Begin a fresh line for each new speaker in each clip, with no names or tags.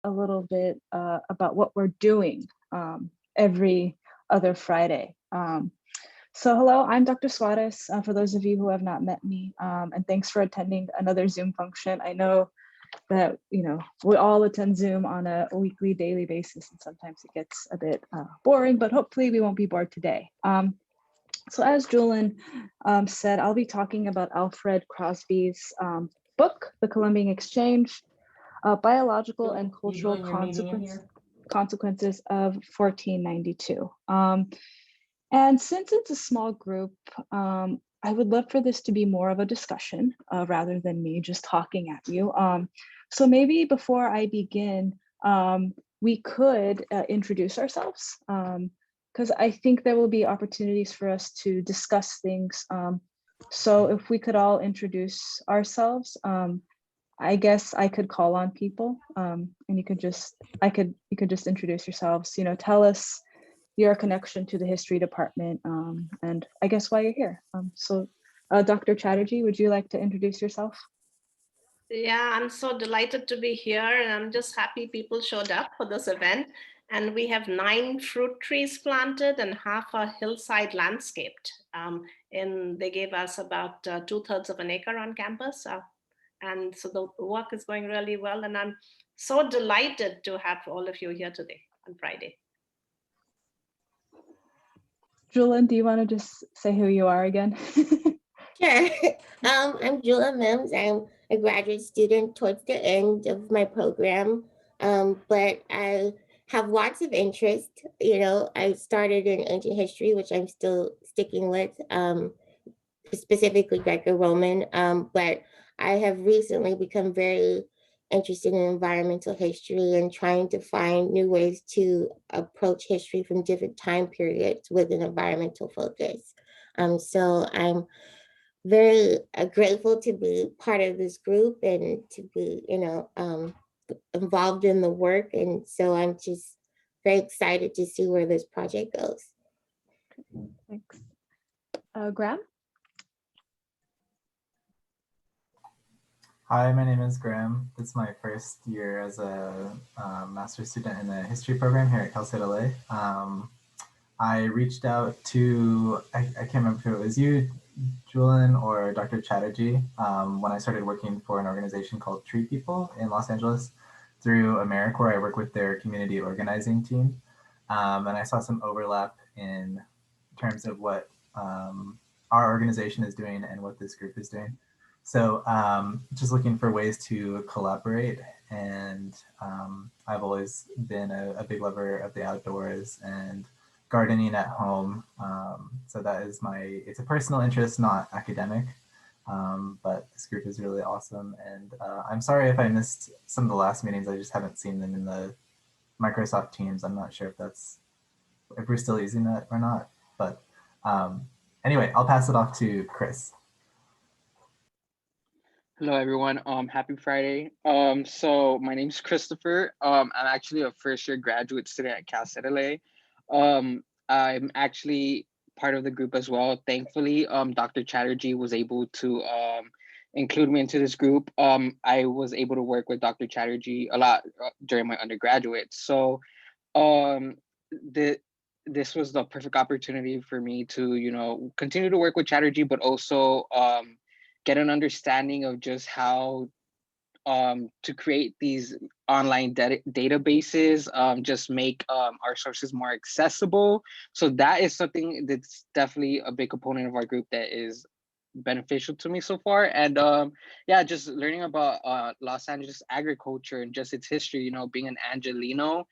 a little bit about what we're doing every other Friday. So hello, I'm Dr. Suárez, for those of you who have not met me, and thanks for attending another Zoom function. I know that, you know, we all attend Zoom on a weekly, daily basis, and sometimes it gets a bit boring, but hopefully we won't be bored today. So as Julian said, I'll be talking about Alfred Crosby's book, The Columbian Exchange, Biological and Cultural Consequences of 1492. And since it's a small group, I would love for this to be more of a discussion rather than me just talking at you. So maybe before I begin, we could introduce ourselves, because I think there will be opportunities for us to discuss things. So if we could all introduce ourselves, I guess I could call on people, and you could just introduce yourselves. You know, tell us your connection to the history department, and I guess why you're here. So, Dr. Chatterjee, would you like to introduce yourself?
Yeah, I'm so delighted to be here, and I'm just happy people showed up for this event. And we have 9 fruit trees planted and half a hillside landscaped. And they gave us about 2/3 of an acre on campus. And so the work is going really well. And I'm so delighted to have all of you here today on Friday.
Julian, do you want to just say who you are again?
Sure. I'm Julia Mims. I'm a graduate student towards the end of my program, but I have lots of interest. You know, I started in ancient history, which I'm still sticking with, specifically Greco-Roman, but I have recently become very interested in environmental history and trying to find new ways to approach history from different time periods with an environmental focus. So I'm very grateful to be part of this group and to be, involved in the work. And so I'm just very excited to see where this project goes.
Thanks. Graham?
Hi, my name is Graham. It's my first year as a master's student in the history program here at Cal State LA. I reached out to, I can't remember if it was you, Julian, or Dr. Chatterjee, when I started working for an organization called Tree People in Los Angeles through AmeriCorps. I work with their community organizing team. And I saw some overlap in terms of what our organization is doing and what this group is doing. So just looking for ways to collaborate. And I've always been a big lover of the outdoors and gardening at home. So that is it's a personal interest, not academic, but this group is really awesome. And I'm sorry if I missed some of the last meetings. I just haven't seen them in the Microsoft Teams. I'm not sure if we're still using that or not, but anyway, I'll pass it off to Chris.
Hello everyone, happy Friday. So my name is Christopher. I'm actually a first year graduate student at Cal State LA. I'm actually part of the group as well. Thankfully, Dr. Chatterjee was able to include me into this group. I was able to work with Dr. Chatterjee a lot during my undergraduate. So this was the perfect opportunity for me to, continue to work with Chatterjee, but also get an understanding of just how to create these online databases, just make our sources more accessible. So that is something that's definitely a big component of our group that is beneficial to me so far. And yeah, just learning about Los Angeles agriculture and just its history, being an Angelino.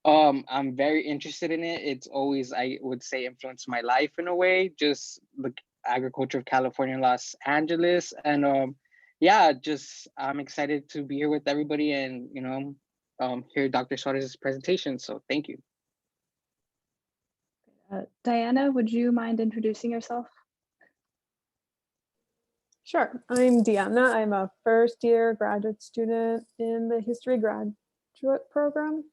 I'm very interested in it. It's always, I would say, influenced my life in a way, just the agriculture of California and Los Angeles. And yeah, just I'm excited to be here with everybody and hear Dr. Suárez's presentation. So thank you.
Diana, would you mind introducing yourself?
Sure, I'm Deanna. I'm a first year graduate student in the history graduate program.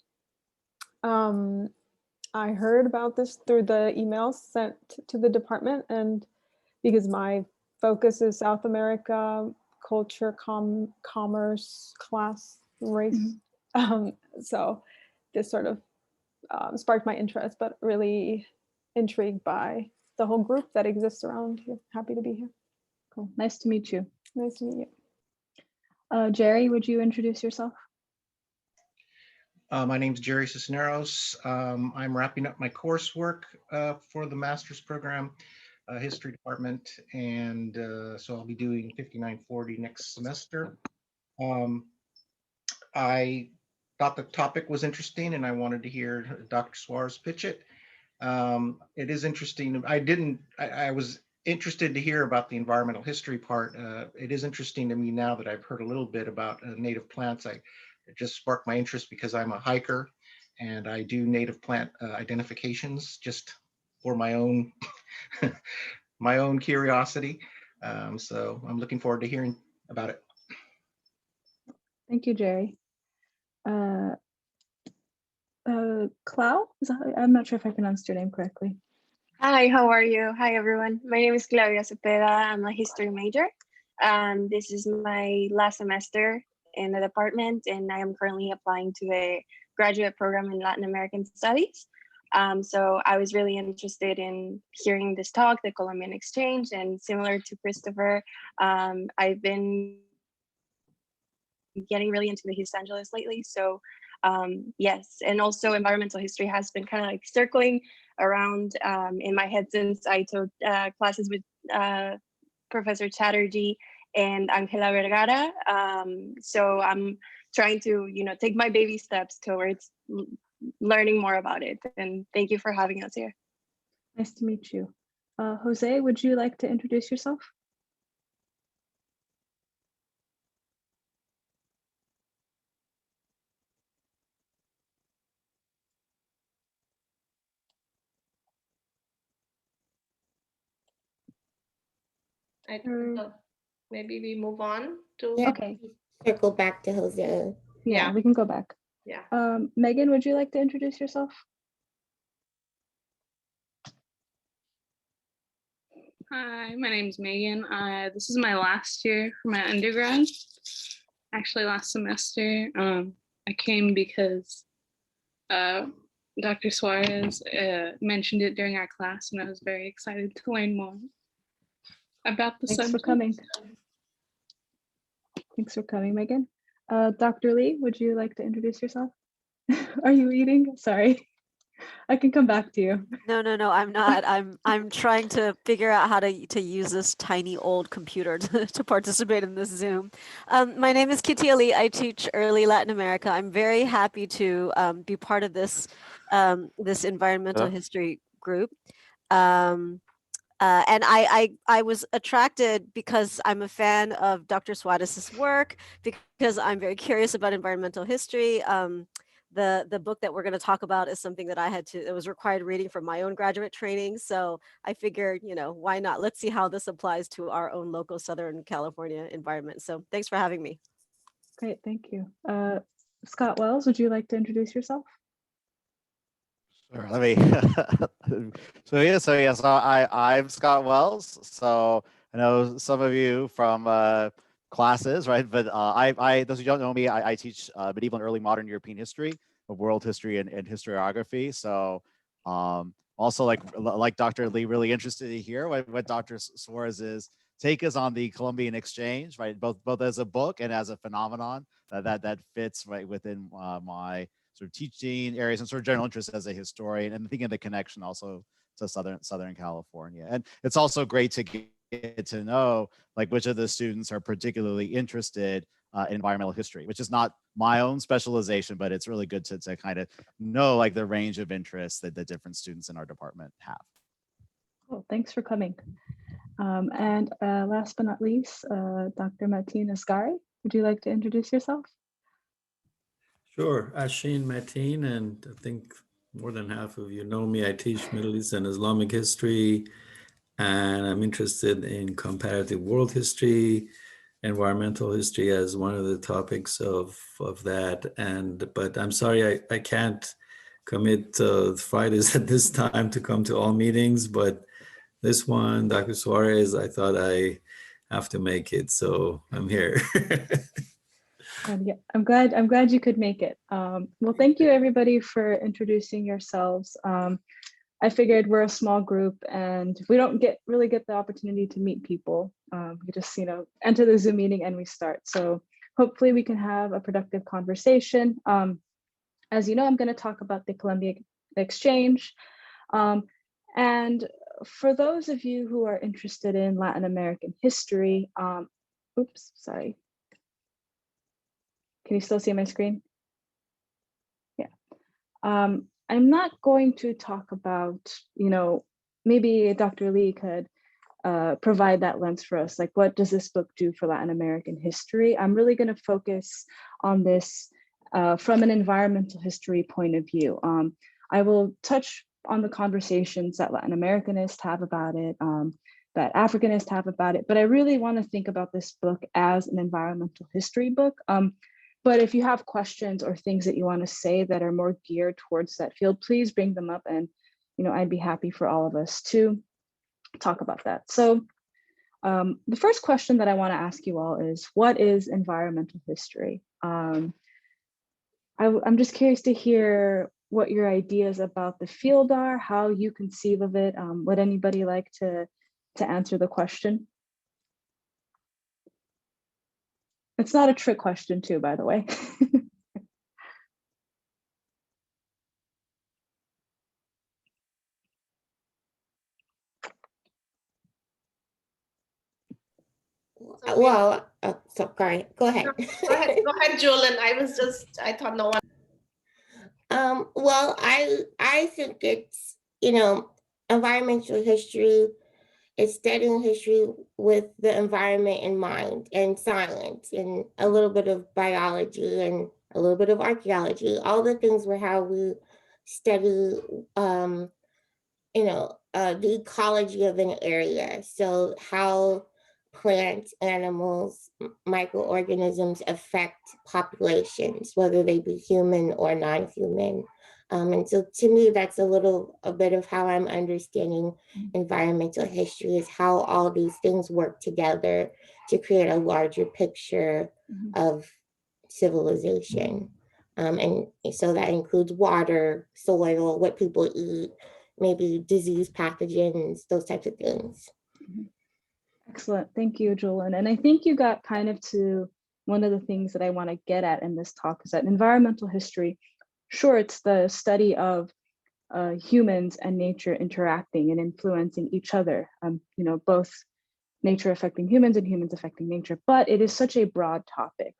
I heard about this through the emails sent to the department, and because my focus is South America, culture, commerce, class, race, So this sort of sparked my interest, but really intrigued by the whole group that exists around here. Happy to be here.
Cool. Nice to meet you.
Nice to meet you.
Jerry, would you introduce yourself?
My name's Jerry Cisneros. I'm wrapping up my coursework for the master's program, history department, and so I'll be doing 5940 next semester. I thought the topic was interesting, and I wanted to hear Dr. Suarez pitch it. It is interesting. I was interested to hear about the environmental history part. It is interesting to me now that I've heard a little bit about native plants. It just sparked my interest because I'm a hiker and I do native plant identifications just for my own my own curiosity. So I'm looking forward to hearing about it.
Thank you, Jerry. Clau? I'm not sure if I pronounced your name correctly.
Hi, how are you? Hi, everyone. My name is Claudia Cepeda. I'm a history major. This is my last semester in the department, and I am currently applying to a graduate program in Latin American Studies. So I was really interested in hearing this talk, the Colombian exchange, and similar to Christopher, I've been getting really into the Los Angeles lately. So yes, and also environmental history has been kind of like circling around in my head since I took classes with Professor Chatterjee and Angela Vergara. So I'm trying to, take my baby steps towards learning more about it. And thank you for having us here.
Nice to meet you. Jose, would you like to introduce yourself?
I think maybe we move on to.
Yeah,
Okay.
circle back to Jose.
Yeah, we can go back.
Yeah.
Megan, would you like to introduce yourself?
Hi, my name's Megan. This is my last year for my undergrad. Actually, last semester. I came because Dr. Suarez mentioned it during our class, and I was very excited to learn more about the
Thanks
subject.
for coming. Thanks for coming, Megan. Dr. Lee, would you like to introduce yourself? Are you eating? Sorry. I can come back to you.
No, I'm not. I'm trying to figure out how to use this tiny old computer to participate in this Zoom. My name is Kitty Ali. I teach early Latin America. I'm very happy to be part of this this environmental history group. And I was attracted because I'm a fan of Dr. Suarez's work, because I'm very curious about environmental history. The book that we're going to talk about is something that it was required reading for my own graduate training. So I figured, why not? Let's see how this applies to our own local Southern California environment. So thanks for having me.
Great, thank you. Scott Wells, would you like to introduce yourself?
Sure, let me. So I'm Scott Wells. So I know some of you from classes, right? But I those who don't know me, I teach medieval and early modern European history, of world history and historiography. So also like Dr. Lee, really interested to hear what Dr. Suarez's take is on the Columbian exchange, right? Both as a book and as a phenomenon that fits right within my sort of teaching areas and sort of general interest as a historian, and thinking of the connection also to Southern California. And it's also great to get to know which of the students are particularly interested in environmental history, which is not my own specialization, but it's really good to kind of know the range of interests that the different students in our department have.
Cool, thanks for coming. And last but not least, Dr. Martina Asgari, would you like to introduce yourself?
Sure, Asheen Mateen, and I think more than half of you know me. I teach Middle East and Islamic history, and I'm interested in comparative world history, environmental history as one of the topics of that. But I'm sorry, I can't commit Fridays at this time to come to all meetings, but this one, Dr. Suarez, I thought I have to make it, so I'm here.
And yeah, I'm glad you could make it. Well, thank you everybody for introducing yourselves. I figured we're a small group and we don't really get the opportunity to meet people. We just, enter the Zoom meeting and we start. So hopefully we can have a productive conversation. As you know, I'm going to talk about the Columbian exchange. And for those of you who are interested in Latin American history, oops, sorry. Can you still see my screen? Yeah. I'm not going to talk about, maybe Dr. Lee could provide that lens for us. Like, what does this book do for Latin American history? I'm really going to focus on this from an environmental history point of view. I will touch on the conversations that Latin Americanists have about it, that Africanists have about it, but I really want to think about this book as an environmental history book. But if you have questions or things that you want to say that are more geared towards that field, please bring them up, and I'd be happy for all of us to talk about that. So the first question that I want to ask you all is, what is environmental history? I'm just curious to hear what your ideas about the field are, how you conceive of it. Would anybody like to answer the question? It's not a trick question too, by the way.
Well, sorry, go ahead.
Go ahead, Julian. I thought no one.
Well, I think it's, environmental history is studying history with the environment in mind, and science, and a little bit of biology, and a little bit of archaeology, all the things were how we study, the ecology of an area. So how plants, animals, microorganisms affect populations, whether they be human or non-human. And so to me, that's a bit of how I'm understanding environmental history, is how all these things work together to create a larger picture of civilization. And so that includes water, soil, what people eat, maybe disease pathogens, those types of things.
Excellent. Thank you, Julian. And I think you got kind of to one of the things that I want to get at in this talk, is that environmental history, sure, it's the study of humans and nature interacting and influencing each other, both nature affecting humans and humans affecting nature, but it is such a broad topic.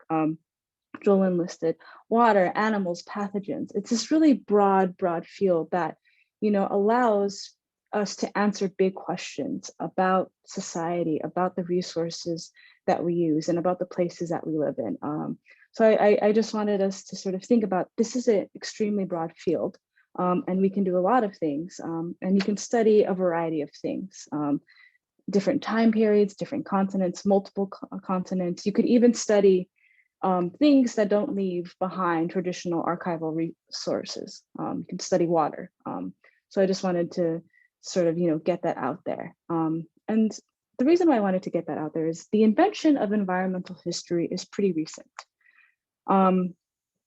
Julian listed water, animals, pathogens. It's this really broad field that, allows us to answer big questions about society, about the resources that we use, and about the places that we live in. So I just wanted us to sort of think about, this is an extremely broad field, and we can do a lot of things, and you can study a variety of things, different time periods, different continents, multiple continents. You could even study things that don't leave behind traditional archival resources. You can study water. So I just wanted to sort of, get that out there. And the reason why I wanted to get that out there is the invention of environmental history is pretty recent.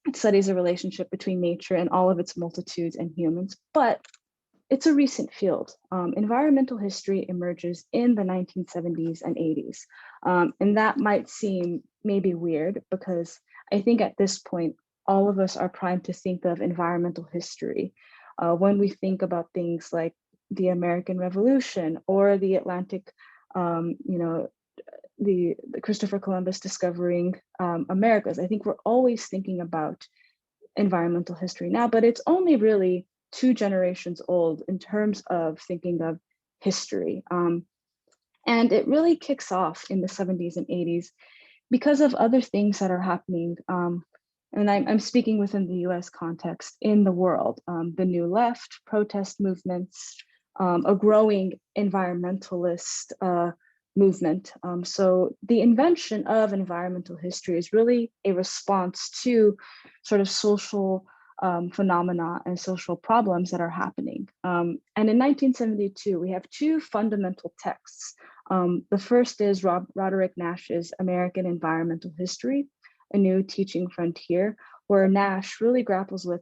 It studies the relationship between nature and all of its multitudes and humans, but it's a recent field. Environmental history emerges in the 1970s and 80s. And that might seem maybe weird, because I think at this point, all of us are primed to think of environmental history when we think about things like the American Revolution or the Atlantic, the Christopher Columbus discovering Americas. I think we're always thinking about environmental history now, but it's only really 2 generations old in terms of thinking of history. And it really kicks off in the 70s and 80s because of other things that are happening. And I'm speaking within the US context, in the world, the New Left, protest movements, a growing environmentalist movement. So the invention of environmental history is really a response to sort of social phenomena and social problems that are happening. And in 1972, we have 2 fundamental texts. The first is Roderick Nash's American Environmental History. a new teaching frontier where Nash really grapples with,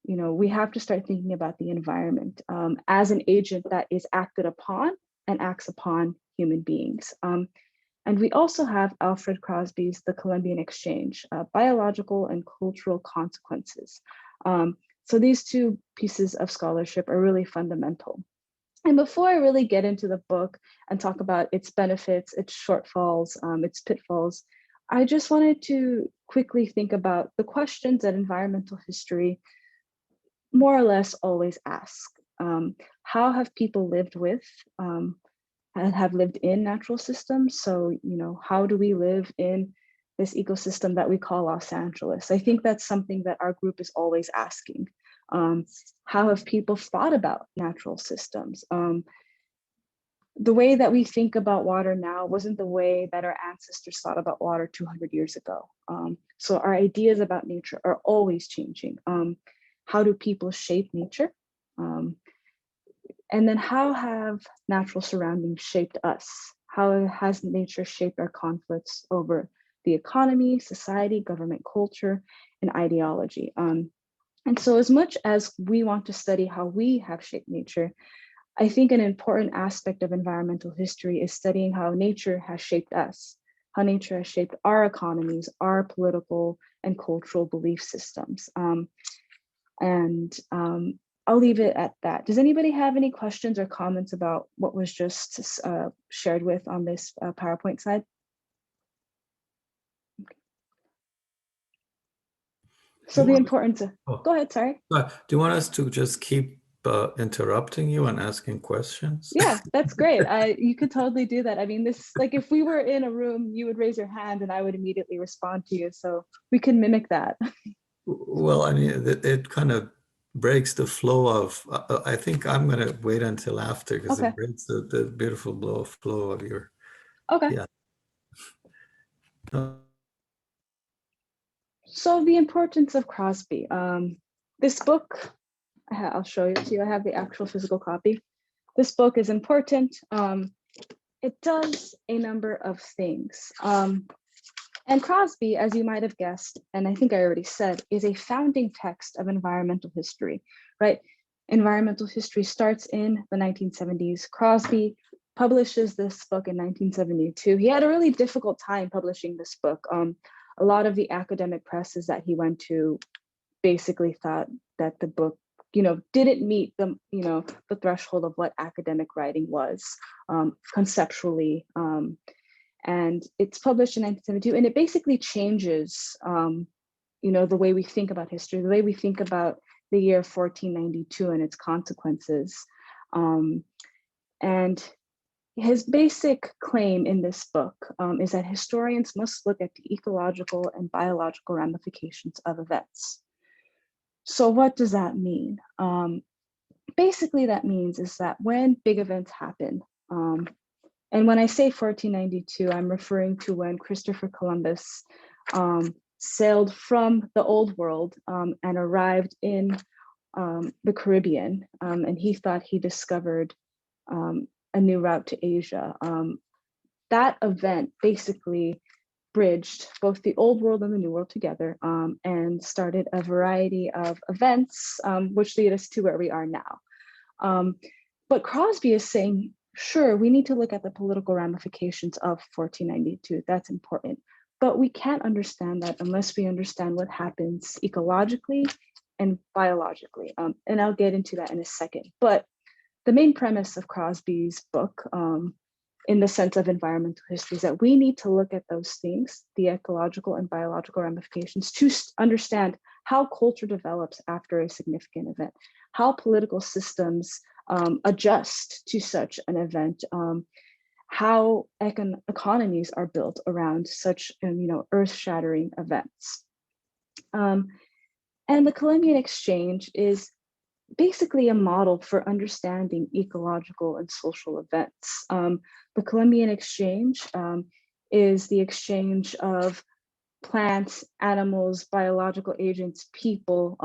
we have to start thinking about the environment as an agent that is acted upon and acts upon human beings. And we also have Alfred Crosby's The Columbian Exchange, Biological and Cultural Consequences. So these two pieces of scholarship are really fundamental. And before I really get into the book and talk about its benefits, its shortfalls, its pitfalls, I just wanted to quickly think about the questions that environmental history more or less always ask. How have people lived with and have lived in natural systems? So, how do we live in this ecosystem that we call Los Angeles? I think that's something that our group is always asking. How have people thought about natural systems? The way that we think about water now wasn't the way that our ancestors thought about water 200 years ago. So our ideas about nature are always changing. How do people shape nature? And then how have natural surroundings shaped us? How has nature shaped our conflicts over the economy, society, government culture, and ideology? And so as much as we want to study how we have shaped nature, I think an important aspect of environmental history is studying how nature has shaped us, how nature has shaped our economies, our political and cultural belief systems. I'll leave it at that. Does anybody have any questions or comments about what was just shared with on this PowerPoint slide? So the importance of, go ahead, sorry.
Do you want us to just keep interrupting you and asking questions?
Yeah, that's great. You could totally do that. I mean, this, like if we were in a room, you would raise your hand and I would immediately respond to you. So we can mimic that.
Well, I mean, it kind of breaks the flow of, I think I'm going to wait until after because it breaks the beautiful flow of your, yeah.
So the importance of Crosby. This book, I'll show it to you. I have the actual physical copy. This book is important. It does a number of things. And Crosby, as you might have guessed, and I think I already said, is a founding text of environmental history, right? Environmental history starts in the 1970s. Crosby publishes this book in 1972. He had a really difficult time publishing this book. A lot of the academic presses that he went to basically thought that the book, didn't meet the, the threshold of what academic writing was conceptually. And it's published in 1972, and it basically changes, the way we think about history, the way we think about the year 1492 and its consequences. And his basic claim in this book is that historians must look at the ecological and biological ramifications of events. So what does that mean? Basically, that means is that when big events happen, and when I say 1492, I'm referring to when Christopher Columbus sailed from the Old World and arrived in the Caribbean, and he thought he discovered a new route to Asia. That event basically bridged both the Old World and the New World together and started a variety of events which lead us to where we are now. But Crosby is saying, sure, we need to look at the political ramifications of 1492. That's important. But we can't understand that unless we understand what happens ecologically and biologically. And I'll get into that in a second. But the main premise of Crosby's book, in the sense of environmental history, is that we need to look at those things, the ecological and biological ramifications, to understand how culture develops after a significant event, how political systems adjust to such an event, how economies are built around such earth-shattering events. And the Columbian Exchange is basically a model for understanding ecological and social events. The Columbian Exchange is the exchange of plants, animals, biological agents, people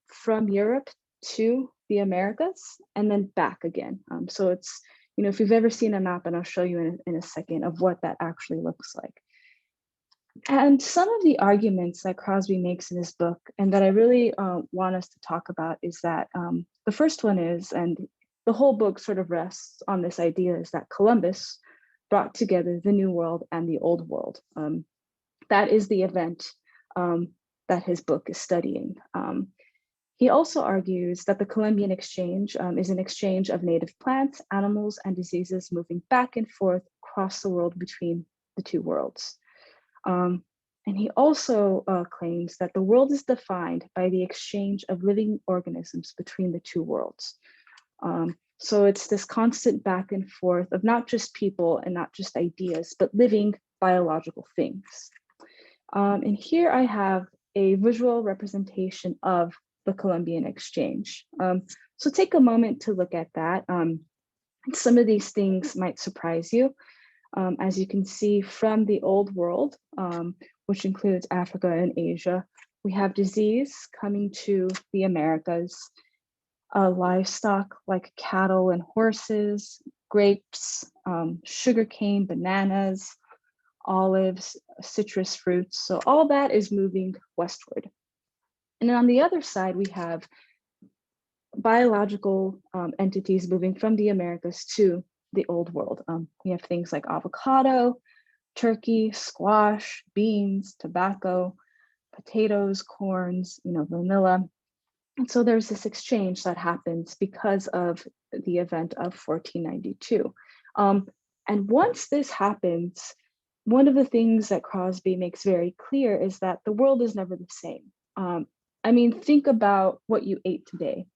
from Europe to the Americas and then back again. So it's, if you've ever seen a map, and I'll show you in a second of what that actually looks like. And some of the arguments that Crosby makes in his book, and that I really want us to talk about, is that the first one is, and the whole book sort of rests on this idea, is that Columbus brought together the New World and the Old World. That is the event that his book is studying. He also argues that the Columbian exchange is an exchange of native plants, animals, and diseases moving back and forth across the world between the two worlds. And he also claims that the world is defined by the exchange of living organisms between the two worlds. So it's this constant back and forth of not just people and not just ideas, but living biological things. And here I have a visual representation of the Columbian exchange. So take a moment to look at that. Some of these things might surprise you. As you can see from the Old World, which includes Africa and Asia, we have disease coming to the Americas, livestock like cattle and horses, grapes, sugarcane, bananas, olives, citrus fruits. So all that is moving westward. And then on the other side, we have biological entities moving from the Americas to the Old World. We have things like avocado, turkey, squash, beans, tobacco, potatoes, corns, vanilla. And so there's this exchange that happens because of the event of 1492. And once this happens, one of the things that Crosby makes very clear is that the world is never the same. I mean, think about what you ate today.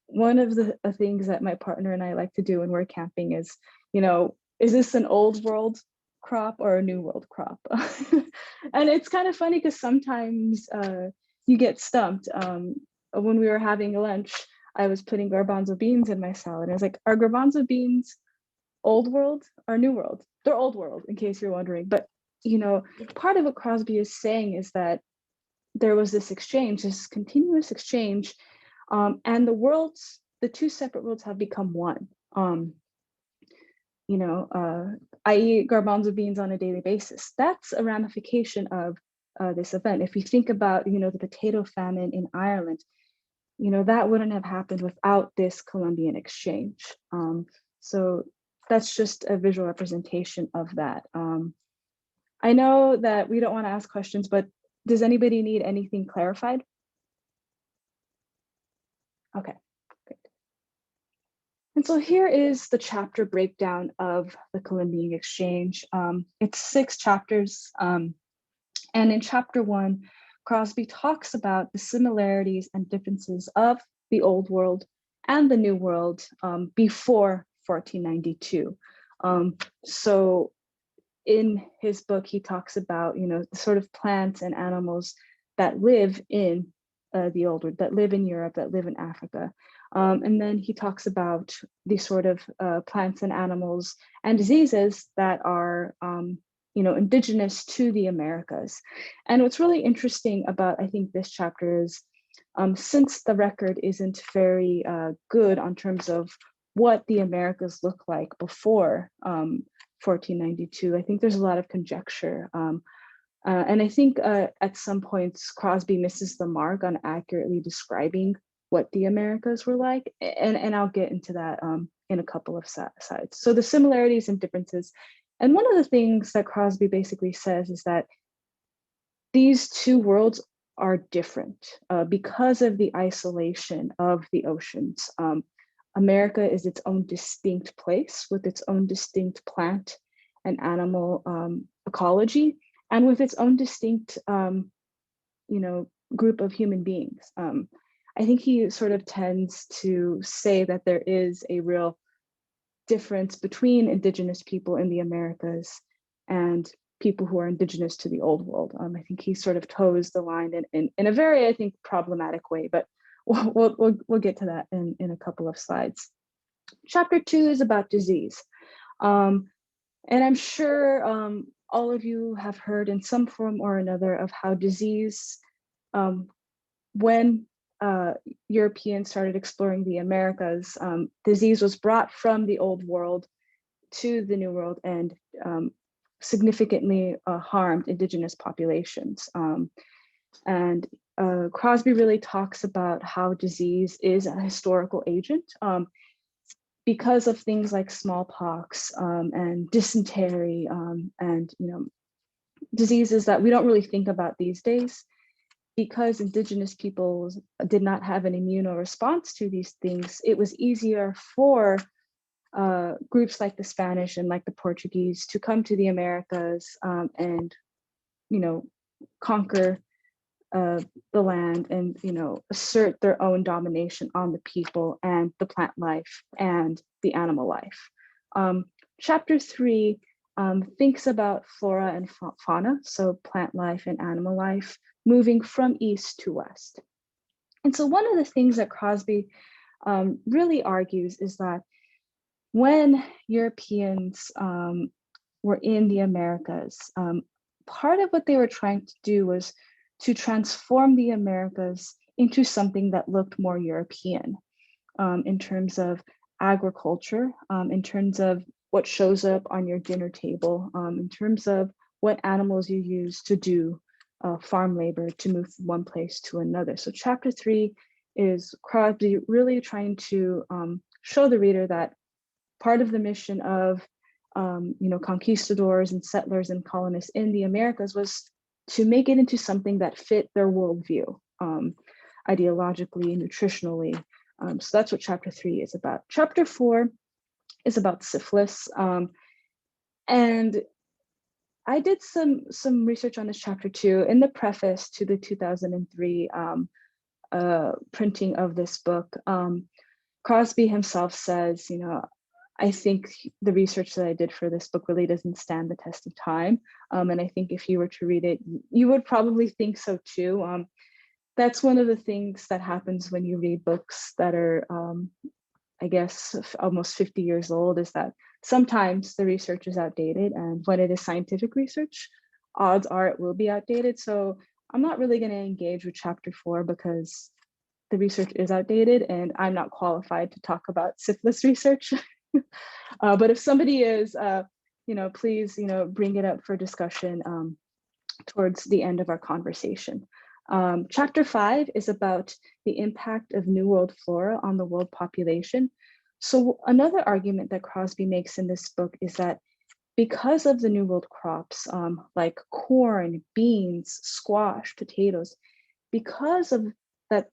One of the things that my partner and I like to do when we're camping is, is this an Old World crop or a New World crop? And it's kind of funny because sometimes you get stumped. When we were having lunch, I was putting garbanzo beans in my salad. I was like, are garbanzo beans Old World or New World? They're Old World, in case you're wondering. But, part of what Crosby is saying is that there was this exchange, this continuous exchange, and the two separate worlds have become one. I eat garbanzo beans on a daily basis. That's a ramification of this event. If you think about, the potato famine in Ireland, that wouldn't have happened without this Columbian exchange. So that's just a visual representation of that. I know that we don't want to ask questions, but does anybody need anything clarified? Okay, great. And so here is the chapter breakdown of the Columbian exchange. It's 6 chapters. And in chapter 1, Crosby talks about the similarities and differences of the Old World and the New World before 1492. So in his book, he talks about, the sort of plants and animals that live in the Old World, that live in Europe, that live in Africa. And then he talks about these sort of plants and animals and diseases that are, indigenous to the Americas. And what's really interesting about, I think, this chapter is, since the record isn't very good on terms of what the Americas look like before 1492, I think there's a lot of conjecture. And I think at some points, Crosby misses the mark on accurately describing what the Americas were like. And I'll get into that in a couple of sides. So the similarities and differences. And one of the things that Crosby basically says is that these two worlds are different because of the isolation of the oceans. America is its own distinct place with its own distinct plant and animal ecology, and with its own distinct, group of human beings. I think he sort of tends to say that there is a real difference between indigenous people in the Americas and people who are indigenous to the Old World. I think he sort of toes the line in a very, I think, problematic way, but we'll get to that in a couple of slides. Chapter 2 is about disease. And I'm sure all of you have heard in some form or another of how disease, when Europeans started exploring the Americas, disease was brought from the Old World to the New World and significantly harmed indigenous populations. And Crosby really talks about how disease is a historical agent because of things like smallpox and dysentery and diseases that we don't really think about these days. Because indigenous peoples did not have an immune response to these things, it was easier for groups like the Spanish and like the Portuguese to come to the Americas and conquer the land and assert their own domination on the people and the plant life and the animal life. Chapter 3 thinks about flora and fauna, so plant life and animal life, moving from east to west. And so one of the things that Crosby really argues is that when Europeans were in the Americas, part of what they were trying to do was to transform the Americas into something that looked more European in terms of agriculture, in terms of what shows up on your dinner table, in terms of what animals you use to do farm labor to move from one place to another. So chapter 3 is Crosby really trying to show the reader that part of the mission of conquistadors and settlers and colonists in the Americas was to make it into something that fit their worldview, ideologically, nutritionally. So that's what chapter 3 is about. Chapter 4 is about syphilis. And I did some research on this chapter too. In the preface to the 2003 printing of this book, Crosby himself says, I think the research that I did for this book really doesn't stand the test of time. And I think if you were to read it, you would probably think so too. That's one of the things that happens when you read books that are, I guess, almost 50 years old, is that sometimes the research is outdated. And when it is scientific research, odds are it will be outdated. So I'm not really going to engage with chapter 4 because the research is outdated and I'm not qualified to talk about syphilis research. But if somebody is, please, bring it up for discussion towards the end of our conversation. Chapter 5 is about the impact of New World flora on the world population. So another argument that Crosby makes in this book is that because of the New World crops, like corn, beans, squash, potatoes, because of that,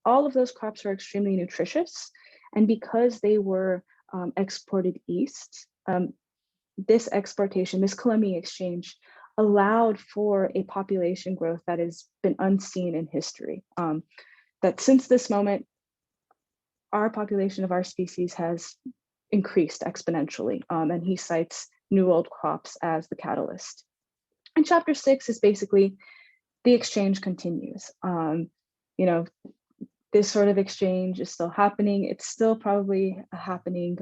all of those crops are extremely nutritious, and because they were exported east, this exportation, this Columbian exchange, allowed for a population growth that has been unseen in history. That since this moment, our population of our species has increased exponentially, and he cites New World crops as the catalyst. And chapter 6 is basically the exchange continues. This sort of exchange is still happening. It's still probably happening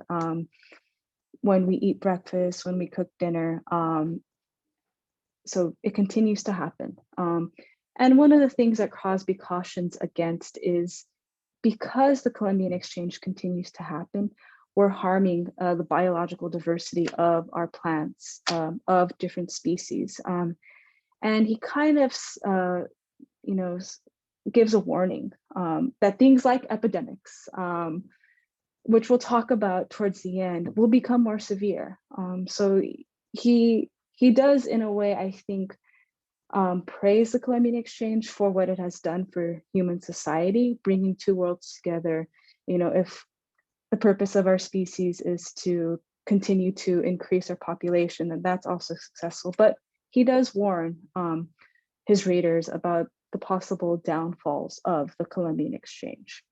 when we eat breakfast, when we cook dinner. So it continues to happen. And one of the things that Crosby cautions against is because the Columbian exchange continues to happen, we're harming the biological diversity of our plants, of different species. And he kind of, gives a warning that things like epidemics, which we'll talk about towards the end, will become more severe. So he does, in a way, I think, praise the Columbian exchange for what it has done for human society, bringing two worlds together. If the purpose of our species is to continue to increase our population, then that's also successful. But he does warn his readers about the possible downfalls of the Columbian exchange.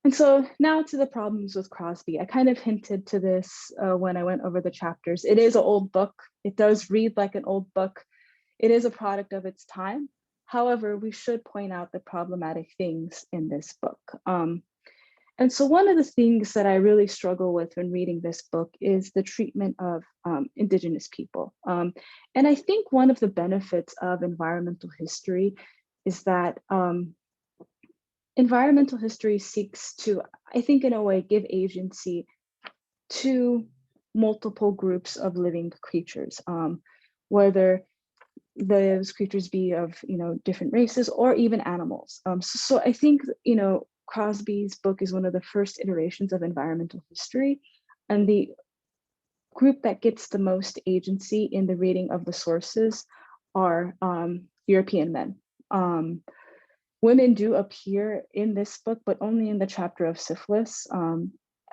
And so now to the problems with Crosby. I kind of hinted to this when I went over the chapters. It is an old book. It does read like an old book. It is a product of its time. However, we should point out the problematic things in this book. And so one of the things that I really struggle with when reading this book is the treatment of Indigenous people. And I think one of the benefits of environmental history is that environmental history seeks to, I think in a way, give agency to multiple groups of living creatures, whether those creatures be of, different races or even animals. So I think, Crosby's book is one of the first iterations of environmental history, and the group that gets the most agency in the reading of the sources are European men. Women do appear in this book, but only in the chapter of syphilis.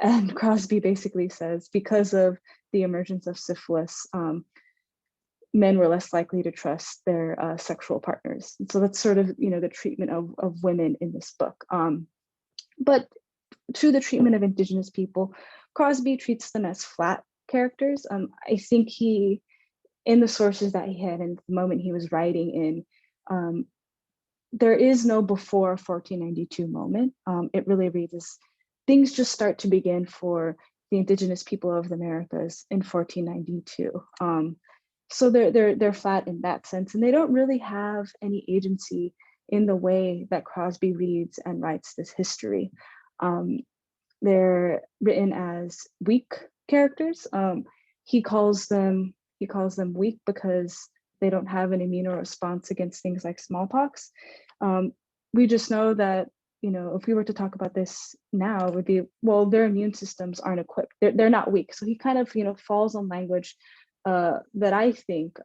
And Crosby basically says, because of the emergence of syphilis, men were less likely to trust their sexual partners. And so that's sort of, the treatment of women in this book. But to the treatment of Indigenous people, Crosby treats them as flat characters. I think in the sources that he had and the moment he was writing in, there is no before 1492 moment. It really reads as things just start to begin for the Indigenous people of the Americas in 1492. So they're flat in that sense, and they don't really have any agency in the way that Crosby reads and writes this history. They're written as weak characters. He calls them weak because they don't have an immune response against things like smallpox. We just know that, if we were to talk about this now, it would be, well, their immune systems aren't equipped. They're not weak. So he kind of, falls on language that I think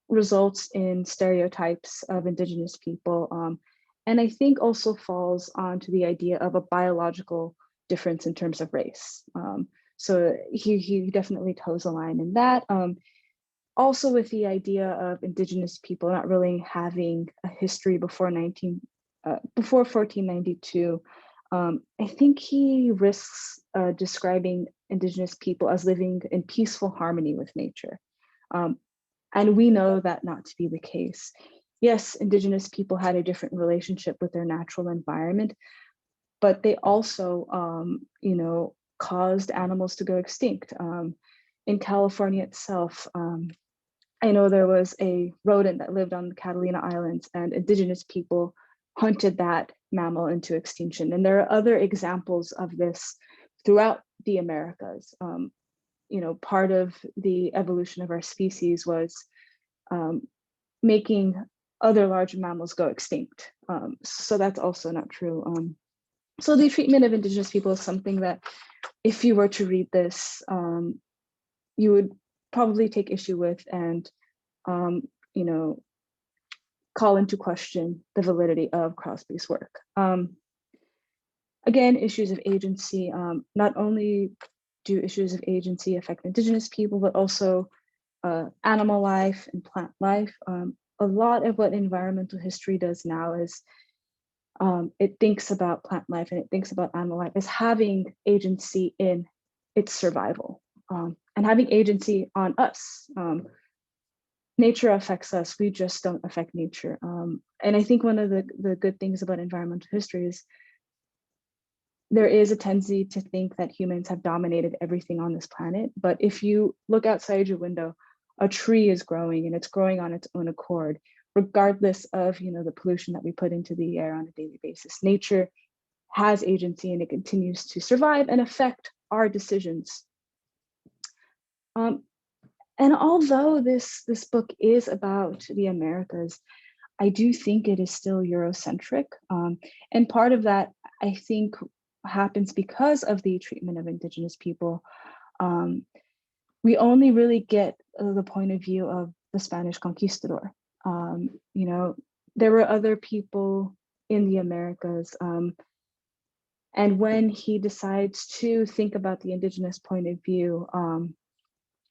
results in stereotypes of Indigenous people. And I think also falls onto the idea of a biological difference in terms of race. So he definitely toes a line in that. Also with the idea of Indigenous people not really having a history before 1492, I think he risks describing Indigenous people as living in peaceful harmony with nature. And we know that not to be the case. Yes, Indigenous people had a different relationship with their natural environment, but they also, caused animals to go extinct. In California itself, I know there was a rodent that lived on the Catalina Islands, and Indigenous people hunted that mammal into extinction. And there are other examples of this throughout the Americas. Part of the evolution of our species was making other large mammals go extinct. So that's also not true. So the treatment of Indigenous people is something that, if you were to read this, you would probably take issue with and, call into question the validity of Crosby's work. Again, issues of agency, not only do issues of agency affect Indigenous people, but also animal life and plant life. A lot of what environmental history does now is it thinks about plant life and it thinks about animal life as having agency in its survival and having agency on us. Nature affects us, we just don't affect nature. And I think one of the good things about environmental history is there is a tendency to think that humans have dominated everything on this planet. But if you look outside your window, a tree is growing and it's growing on its own accord, regardless of the pollution that we put into the air on a daily basis. Nature has agency and it continues to survive and affect our decisions. And although this book is about the Americas, I do think it is still Eurocentric. And part of that, I think, happens because of the treatment of Indigenous people. We only really get the point of view of the Spanish conquistador. There were other people in the Americas. And when he decides to think about the Indigenous point of view,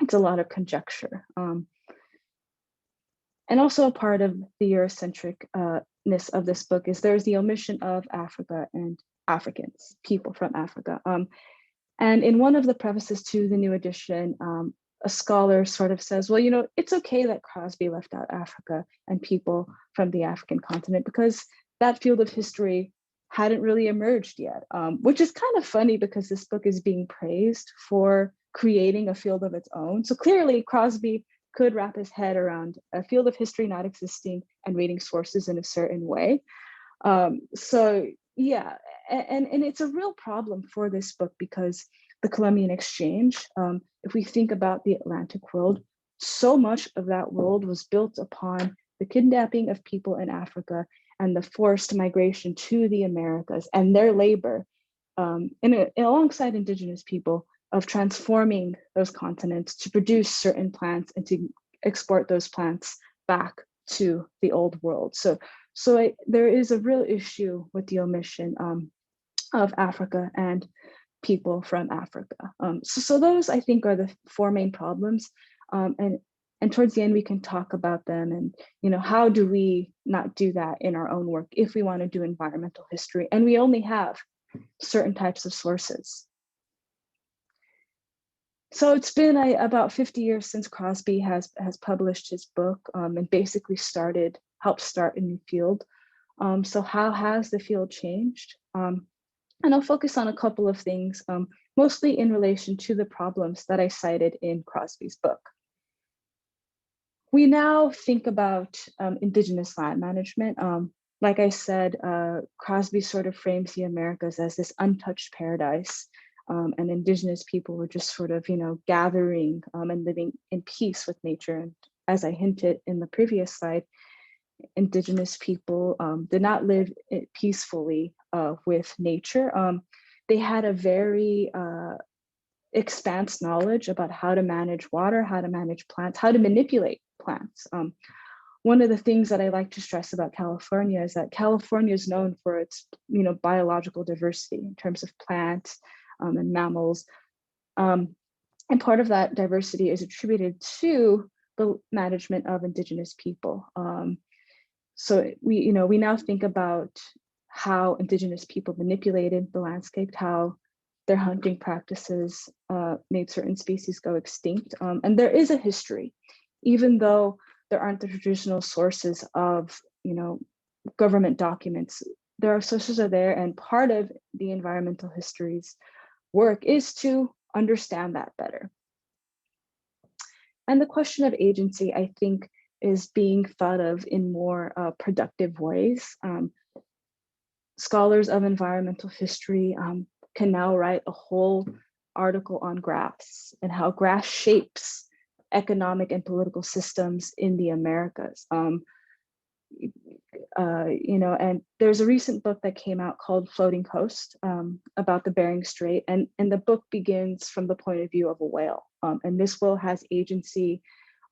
it's a lot of conjecture. And also a part of the Eurocentricness of this book is there's the omission of Africa and Africans, people from Africa. And in one of the prefaces to the new edition, a scholar sort of says, well, it's okay that Crosby left out Africa and people from the African continent because that field of history hadn't really emerged yet, which is kind of funny because this book is being praised for creating a field of its own. So clearly Crosby could wrap his head around a field of history not existing and reading sources in a certain way. So yeah, and it's a real problem for this book because the Columbian exchange, if we think about the Atlantic world, so much of that world was built upon the kidnapping of people in Africa and the forced migration to the Americas and their labor alongside indigenous people of transforming those continents to produce certain plants and to export those plants back to the old world. So there is a real issue with the omission of Africa and people from Africa. So those, I think, are the four main problems. And towards the end, we can talk about them and, how do we not do that in our own work if we want to do environmental history and we only have certain types of sources. So it's been about 50 years since Crosby has published his book and basically helped start a new field. So how has the field changed? And I'll focus on a couple of things, mostly in relation to the problems that I cited in Crosby's book. We now think about indigenous land management. Like I said, Crosby sort of frames the Americas as this untouched paradise, and indigenous people were just sort of, gathering and living in peace with nature. And as I hinted in the previous slide, indigenous people did not live peacefully with nature. They had a very expansive knowledge about how to manage water, how to manage plants, how to manipulate plants. One of the things that I like to stress about California is that California is known for its, biological diversity in terms of plants and mammals. And part of that diversity is attributed to the management of indigenous people. So we now think about how indigenous people manipulated the landscape, how their hunting practices made certain species go extinct. And there is a history, even though there aren't the traditional sources of, government documents. There are sources are there, and part of the environmental history's work is to understand that better. And the question of agency, I think, is being thought of in more productive ways. Scholars of environmental history can now write a whole article on grass and how grass shapes economic and political systems in the Americas. And there's a recent book that came out called Floating Coast about the Bering Strait. And the book begins from the point of view of a whale. And this whale has agency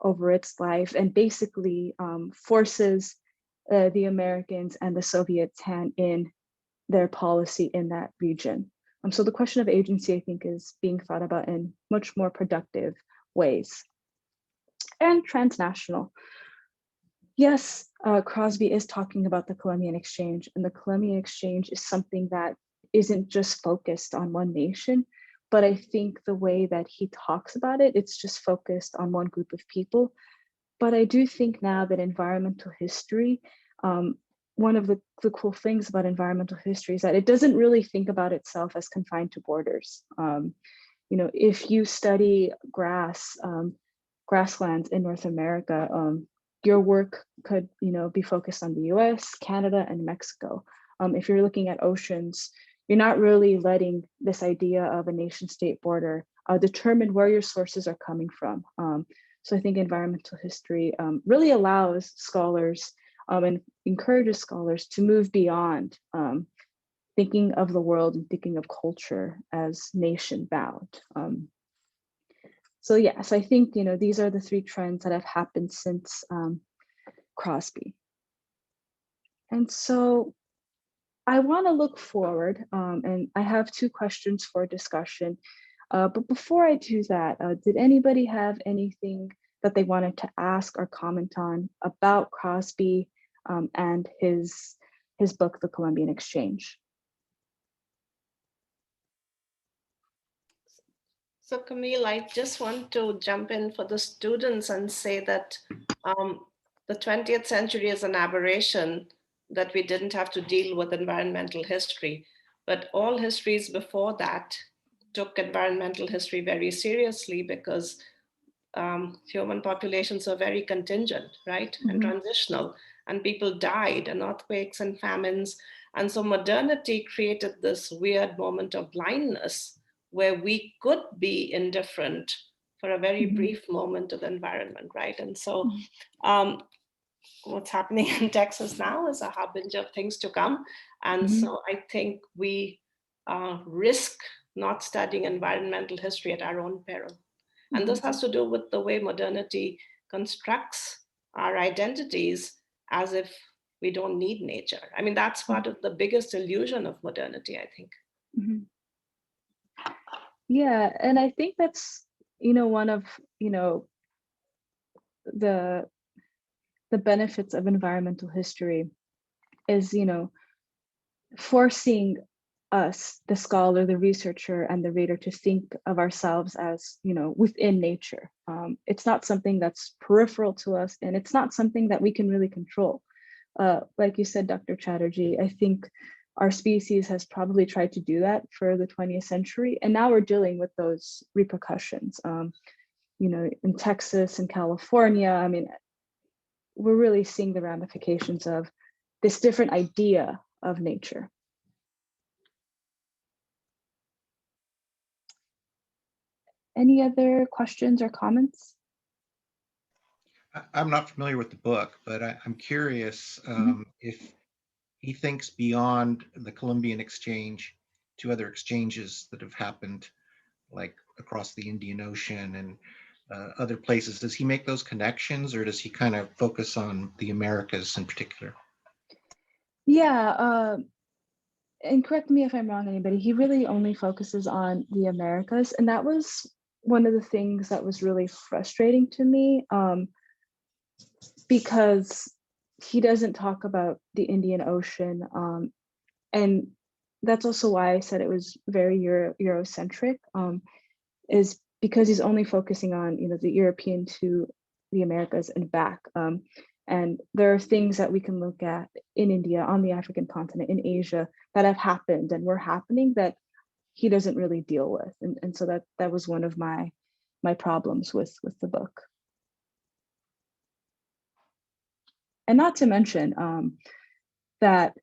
over its life and basically forces the Americans and the Soviets hand in their policy in that region. So the question of agency, I think, is being thought about in much more productive ways. And transnational. Yes, Crosby is talking about the Columbian exchange, and the Columbian exchange is something that isn't just focused on one nation, but I think the way that he talks about it, it's just focused on one group of people. But I do think now that environmental history, one of the cool things about environmental history is that it doesn't really think about itself as confined to borders. If you study grasslands in North America, your work could, be focused on the US, Canada, and Mexico. If you're looking at oceans, you're not really letting this idea of a nation state border determine where your sources are coming from. So I think environmental history really allows scholars and encourages scholars to move beyond thinking of the world and thinking of culture as nation bound. So I think, these are the three trends that have happened since Crosby. And so I want to look forward, and I have two questions for discussion. But before I do that, did anybody have anything that they wanted to ask or comment on about Crosby and his book, The Columbian Exchange?
So Camille, I just want to jump in for the students and say that the 20th century is an aberration that we didn't have to deal with environmental history, but all histories before that took environmental history very seriously because human populations are very contingent, right? Mm-hmm. And transitional, and people died, and earthquakes and famines. And so modernity created this weird moment of blindness where we could be indifferent for a very
Mhm.
brief moment to the environment, right? And so
Mhm.
what's happening in Texas now is a harbinger of things to come. And
Mhm.
so I think we risk not studying environmental history at our own peril. And this has to do with the way modernity constructs our identities as if we don't need nature. I mean, that's part of the biggest illusion of modernity, I think.
Mhm. Yeah, and I think that's, one of, the benefits of environmental history is, forcing us, the scholar, the researcher, and the reader, to think of ourselves as, within nature. It's not something that's peripheral to us, and it's not something that we can really control. Like you said, Dr. Chatterjee, I think our species has probably tried to do that for the 20th century, and now we're dealing with those repercussions. In Texas and California, I mean, we're really seeing the ramifications of this different idea of nature. Any other questions or comments?
I'm not familiar with the book, but I'm curious if he thinks beyond the Columbian exchange to other exchanges that have happened, like across the Indian Ocean and other places. Does he make those connections, or does he kind of focus on the Americas in particular?
Yeah, and correct me if I'm wrong, anybody, he really only focuses on the Americas. And that was one of the things that was really frustrating to me, because he doesn't talk about the Indian Ocean. And that's also why I said it was very Eurocentric, is because he's only focusing on, the European to the Americas and back. And there are things that we can look at in India, on the African continent, in Asia, that have happened and were happening that he doesn't really deal with. And so that was one of my problems with the book. And not to mention that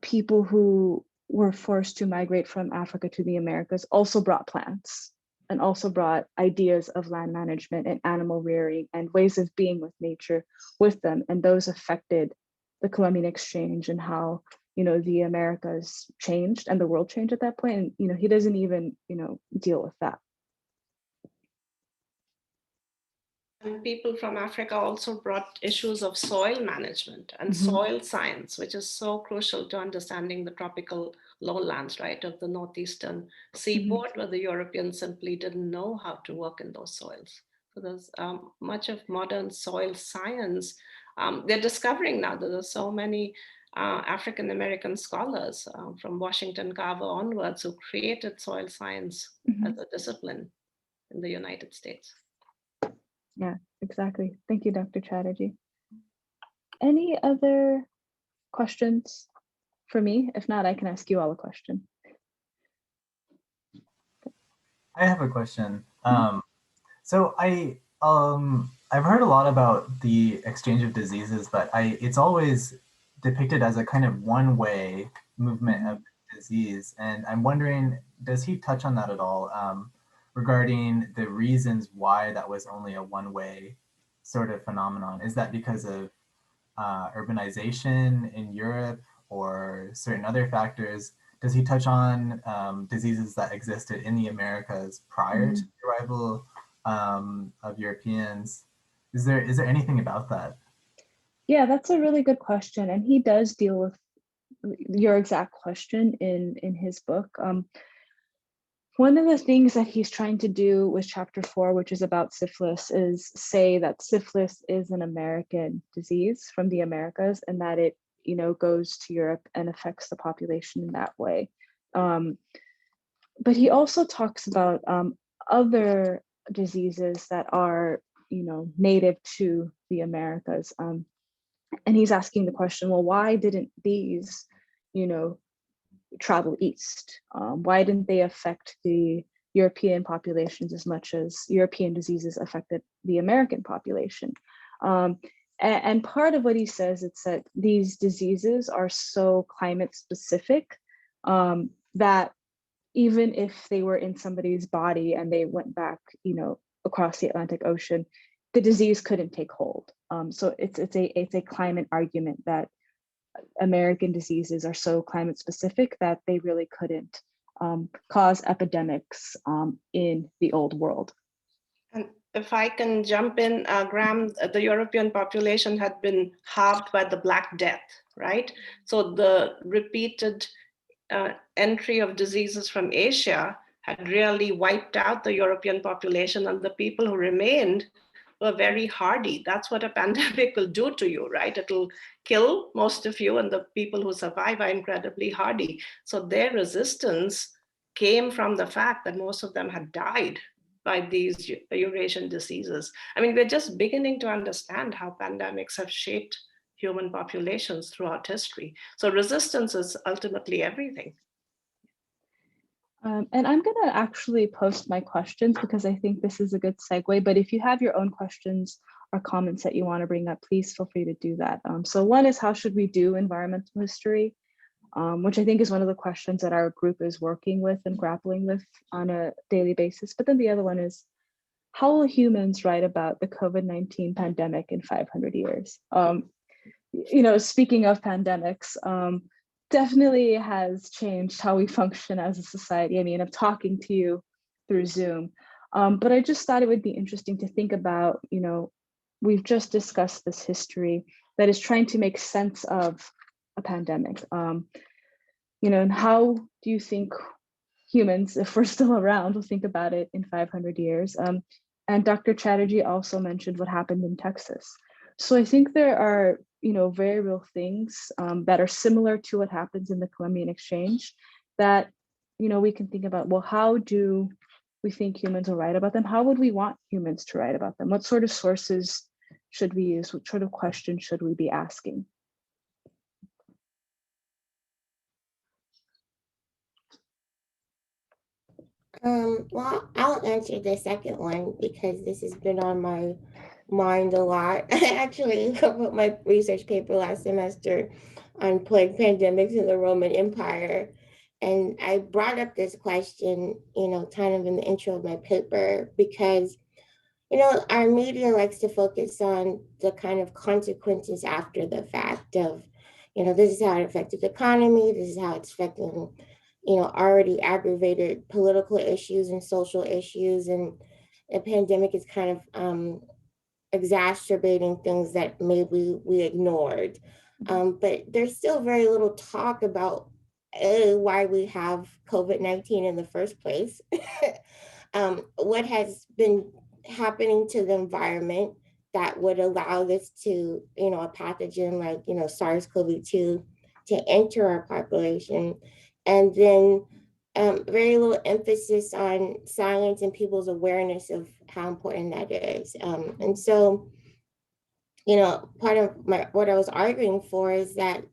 people who were forced to migrate from Africa to the Americas also brought plants and also brought ideas of land management and animal rearing and ways of being with nature with them. And those affected the Columbian exchange and how, the Americas changed and the world changed at that point. And, he doesn't even, deal with that.
And people from Africa also brought issues of soil management and
Mhm.
soil science, which is so crucial to understanding the tropical lowlands, right, of the northeastern seaboard, where the Europeans simply didn't know how to work in those soils. So there's much of modern soil science. They're discovering now that there's so many African-American scholars from Washington Carver onwards who created soil science as a discipline in the United States.
Yeah, exactly. Thank you, Dr. Chatterjee. Any other questions for me? If not, I can ask you all a question.
I have a question. So I've heard a lot about the exchange of diseases, but it's always depicted as a kind of one-way movement of disease. And I'm wondering, does he touch on that at all, regarding the reasons why that was only a one-way sort of phenomenon? Is that because of urbanization in Europe or certain other factors? Does he touch on diseases that existed in the Americas prior to the arrival of Europeans? Is there anything about that?
Yeah, that's a really good question. And he does deal with your exact question in his book. One of the things that he's trying to do with chapter 4, which is about syphilis, is say that syphilis is an American disease from the Americas and that it, goes to Europe and affects the population in that way. But he also talks about other diseases that are, native to the Americas. And he's asking the question, well, why didn't these, travel east? Why didn't they affect the European populations as much as European diseases affected the American population? And part of what he says, it's that these diseases are so climate specific that, even if they were in somebody's body and they went back, across the Atlantic Ocean, the disease couldn't take hold. So it's a climate argument that American diseases are so climate specific that they really couldn't cause epidemics in the old world.
And if I can jump in, Graham, the European population had been halved by the Black Death, right? So the repeated entry of diseases from Asia had really wiped out the European population, and the people who remained were very hardy. That's what a pandemic will do to you, right? It'll kill most of you, and the people who survive are incredibly hardy. So their resistance came from the fact that most of them had died by these Eurasian diseases. I mean, we're just beginning to understand how pandemics have shaped human populations throughout history. So resistance is ultimately everything.
And I'm going to actually post my questions because I think this is a good segue. But if you have your own questions or comments that you want to bring up, please feel free to do that. So one is, how should we do environmental history? Which I think is one of the questions that our group is working with and grappling with on a daily basis. But then the other one is, how will humans write about the COVID-19 pandemic in 500 years? Speaking of pandemics, definitely has changed how we function as a society. I mean, I'm talking to you through Zoom, but I just thought it would be interesting to think about, we've just discussed this history that is trying to make sense of a pandemic. And how do you think humans, if we're still around, will think about it in 500 years? And Dr. Chatterjee also mentioned what happened in Texas. So I think there are, very real things that are similar to what happens in the Columbian exchange that, we can think about, well, how do we think humans will write about them? How would we want humans to write about them? What sort of sources should we use? What sort of questions should we be asking?
Well, I'll answer the second one because this has been on my mind a lot. I actually wrote my research paper last semester on plague pandemics in the Roman Empire. And I brought up this question, kind of in the intro of my paper because, our media likes to focus on the kind of consequences after the fact of, this is how it affected the economy, this is how it's affecting already aggravated political issues and social issues, and a pandemic is kind of exacerbating things that maybe we ignored. But there's still very little talk about why we have COVID-19 in the first place, what has been happening to the environment that would allow this to, a pathogen like, SARS-CoV-2 to enter our population. And then very little emphasis on science and people's awareness of how important that is. And so, part of what I was arguing for is that,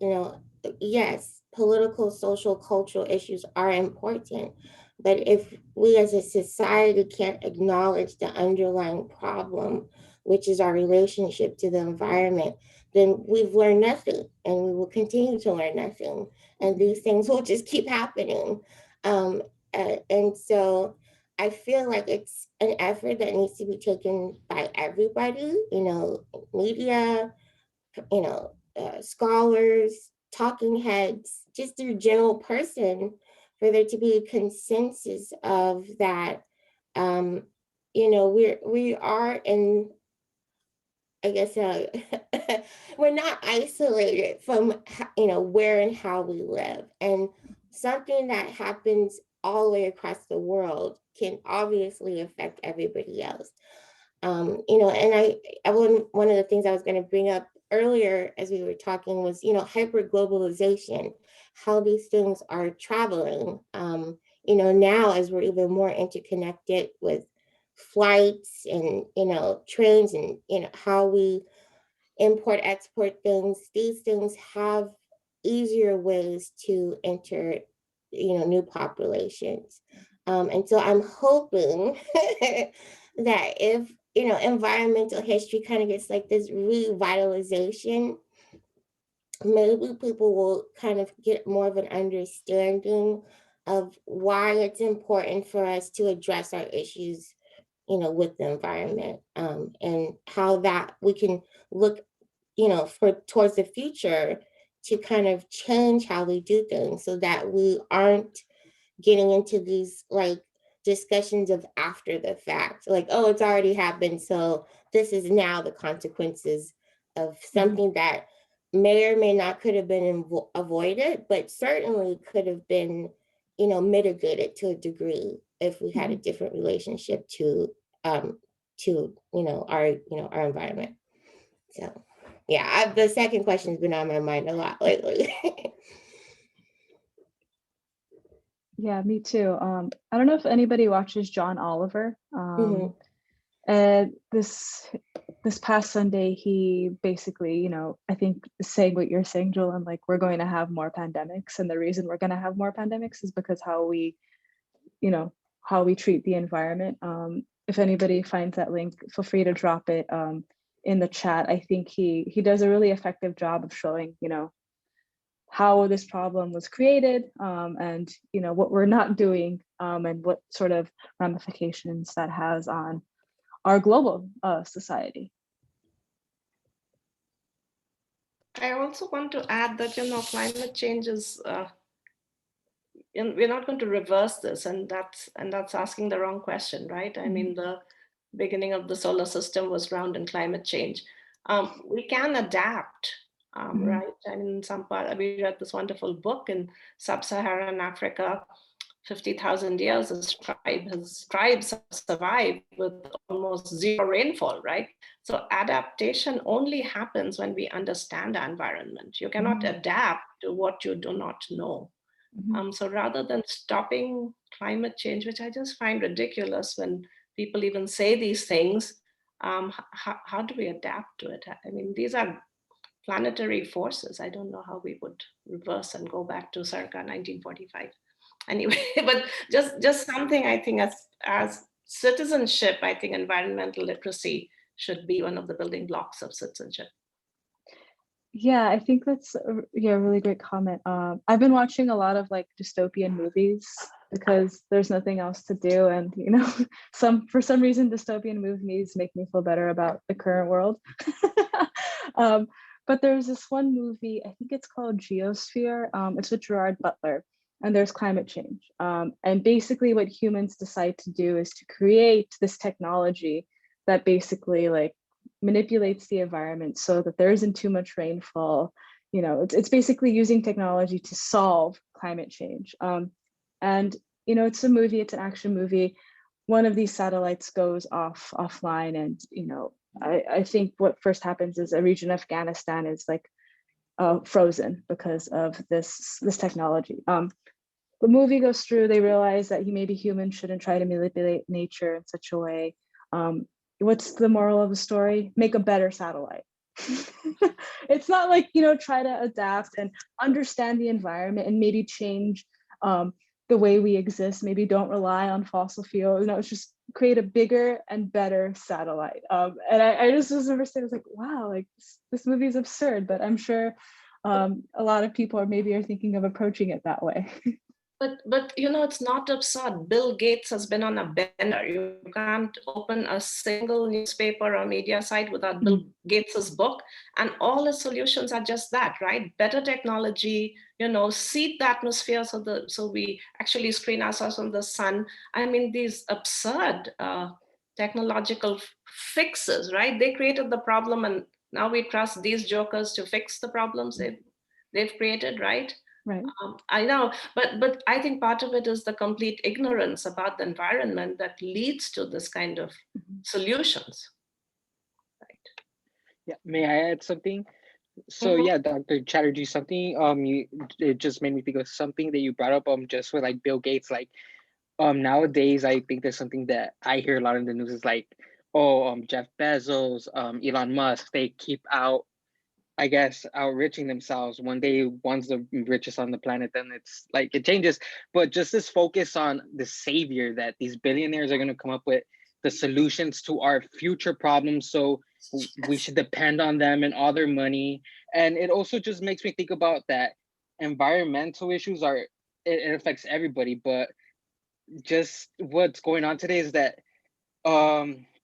yes, political, social, cultural issues are important. But if we as a society can't acknowledge the underlying problem, which is our relationship to the environment, then we've learned nothing and we will continue to learn nothing. And these things will just keep happening. And so I feel like it's an effort that needs to be taken by everybody, media, scholars, talking heads, just your general person, for there to be a consensus of that, we are in, I guess, we're not isolated from, where and how we live. And something that happens all the way across the world can obviously affect everybody else. And one of the things I was going to bring up earlier as we were talking was, hyperglobalization, how these things are traveling, now as we're even more interconnected with flights and, trains and, how we import, export things. These things have easier ways to enter, new populations. And so I'm hoping that if, environmental history kind of gets like this revitalization, maybe people will kind of get more of an understanding of why it's important for us to address our issues, with the environment, and how that we can look, towards the future to kind of change how we do things so that we aren't getting into these like discussions of after the fact, like, oh, it's already happened, so this is now the consequences of something that may or may not could have been avoided, but certainly could have been, mitigated to a degree if we had a different relationship to our environment. So yeah, the second question's been on my mind a lot lately.
Yeah, me too. I don't know if anybody watches John Oliver. And this past Sunday, he basically, I think saying what you're saying, Joel, and like we're going to have more pandemics, and the reason we're going to have more pandemics is because how we treat the environment. If anybody finds that link, feel free to drop it in the chat. I think he does a really effective job of showing, how this problem was created, and what we're not doing, and what sort of ramifications that has on our global society.
I also want to add that climate change is we're not going to reverse this, and that's asking the wrong question, right? I mean, the beginning of the solar system was around in climate change. We can adapt. Right? I mean, some part we read this wonderful book in sub-Saharan Africa, 50,000 years. His tribes have survived with almost zero rainfall, right? So adaptation only happens when we understand our environment. You cannot adapt to what you do not know. So rather than stopping climate change, which I just find ridiculous when people even say these things, how do we adapt to it? I mean, these are planetary forces. I don't know how we would reverse and go back to circa 1945. Anyway, but just something I think as citizenship, I think environmental literacy should be one of the building blocks of citizenship.
Yeah, I think that's a really great comment. I've been watching a lot of like dystopian movies because there's nothing else to do, and for some reason dystopian movies make me feel better about the current world. But there's this one movie, I think it's called Geosphere. It's with Gerard Butler, and there's climate change. And basically what humans decide to do is to create this technology that basically like manipulates the environment so that there isn't too much rainfall. It's basically using technology to solve climate change. And it's a movie, it's an action movie. One of these satellites goes offline, and I think what first happens is a region of Afghanistan is like frozen because of this technology. The movie goes through, they realize that maybe humans shouldn't try to manipulate nature in such a way. What's the moral of the story? Make a better satellite. It's not like, try to adapt and understand the environment and maybe change the way we exist. Maybe don't rely on fossil fuels. It's just create a bigger and better satellite. And I just was never saying, I was like, wow, like this movie is absurd, but I'm sure a lot of people are thinking of approaching it that way.
But it's not absurd. Bill Gates has been on a bender. You can't open a single newspaper or media site without Bill Gates's book, and all his solutions are just that, right? Better technology, seed the atmosphere so we actually screen ourselves from the sun. I mean, these absurd technological fixes, right? They created the problem, and now we trust these jokers to fix the problems they've created, right?
Right.
I know, but I think part of it is the complete ignorance about the environment that leads to this kind of solutions. Right.
Yeah, may I add something? So yeah, Dr. Chatterjee, something it just made me think of something that you brought up just with like Bill Gates. Like nowadays I think there's something that I hear a lot in the news is like, Jeff Bezos, Elon Musk, they keep outreaching themselves. One day one's the richest on the planet, then it's like it changes. But just this focus on the savior that these billionaires are going to come up with the solutions to our future problems, so we should depend on them and all their money. And it also just makes me think about that environmental issues are it affects everybody, but just what's going on today is that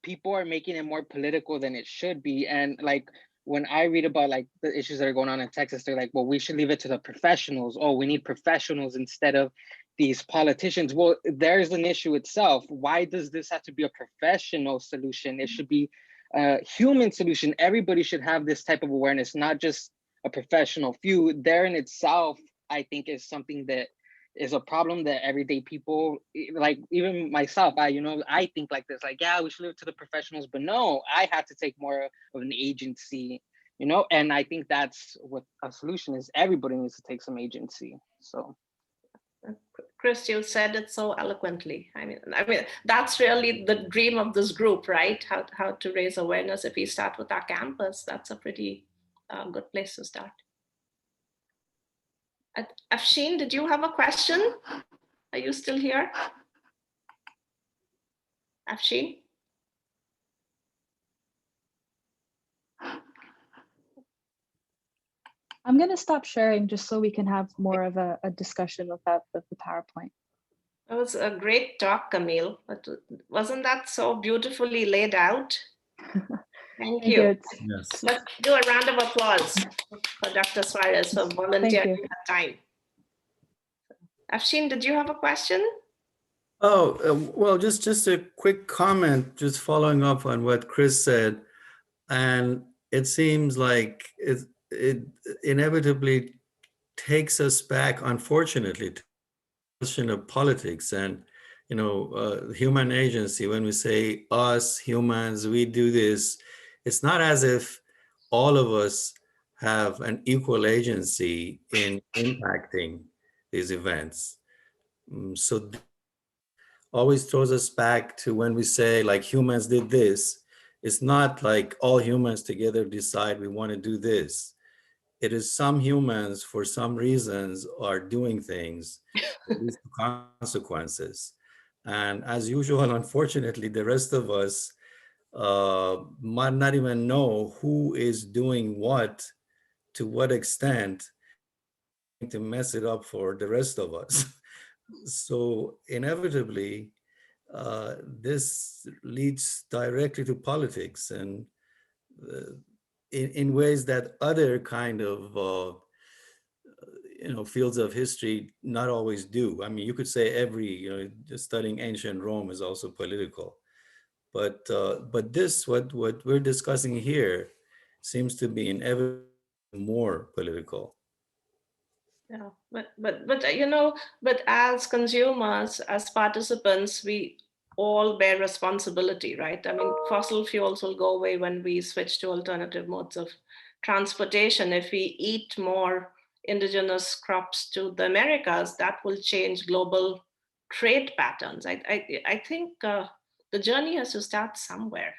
people are making it more political than it should be. And like when I read about like the issues that are going on in Texas, they're like, well, we should leave it to the professionals. Oh, we need professionals instead of these politicians. Well, there's an issue itself. Why does this have to be a professional solution? It should be a human solution. Everybody should have this type of awareness, not just a professional few. There in itself, I think is something that is a problem that everyday people, like even myself, I think like this, like, yeah, we should leave it to the professionals, but no, I have to take more of an agency, and I think that's what a solution is. Everybody needs to take some agency. So.
Chris, you said it so eloquently. I mean, that's really the dream of this group, right? How to raise awareness. If we start with our campus, that's a pretty good place to start. Afshin, did you have a question? Are you still here? Afshin?
I'm going to stop sharing just so we can have more of a discussion without the PowerPoint.
That was a great talk, Camille. But wasn't that so beautifully laid out? Thank you.
Yes.
Let's do a round of applause for Dr. Suárez for volunteering her time. Afshin, did you have a question?
Oh, well, just a quick comment, just following up on what Chris said. And it seems like it inevitably takes us back, unfortunately, to the question of politics and, human agency. When we say us humans, we do this, it's not as if all of us have an equal agency in impacting these events. So always throws us back to when we say like humans did this. It's not like all humans together decide we want to do this. It is some humans for some reasons are doing things with consequences. And as usual, unfortunately, the rest of us might not even know who is doing what, to what extent, to mess it up for the rest of us. So inevitably, this leads directly to politics and in ways that other kind of fields of history not always do. I mean, you could say every studying ancient Rome is also political, but this what we're discussing here seems to be inevitably more political.
Yeah, but as consumers, as participants, we all bear responsibility, right? I mean, fossil fuels will go away when we switch to alternative modes of transportation. If we eat more indigenous crops to the Americas, that will change global trade patterns. I think the journey has to start somewhere.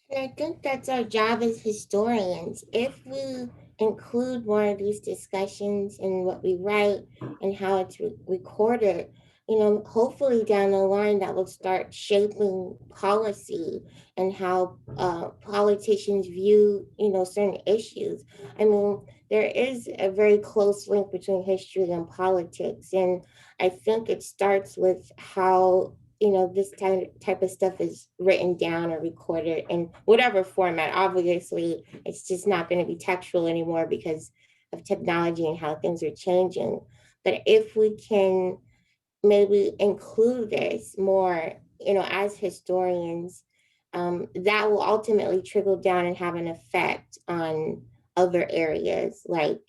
And I think that's our job as historians. If we include more of these discussions in what we write and how it's recorded, hopefully down the line that will start shaping policy and how politicians view, certain issues. I mean, there is a very close link between history and politics. And I think it starts with how this type of stuff is written down or recorded in whatever format. Obviously, it's just not going to be textual anymore because of technology and how things are changing. But if we can maybe include this more, as historians, that will ultimately trickle down and have an effect on other areas like,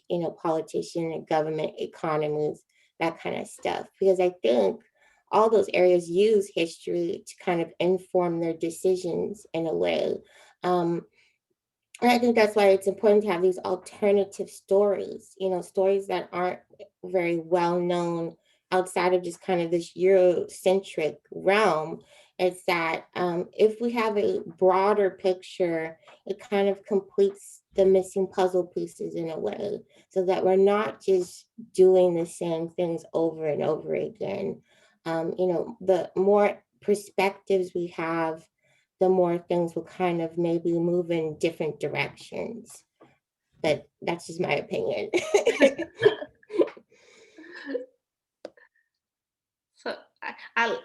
politician and government, economies, that kind of stuff. Because I think all those areas use history to kind of inform their decisions in a way. And I think that's why it's important to have these alternative stories, stories that aren't very well known outside of just kind of this Eurocentric realm. It's that if we have a broader picture, it kind of completes the missing puzzle pieces in a way, so that we're not just doing the same things over and over again. The more perspectives we have, the more things will kind of maybe move in different directions. But that's just my opinion.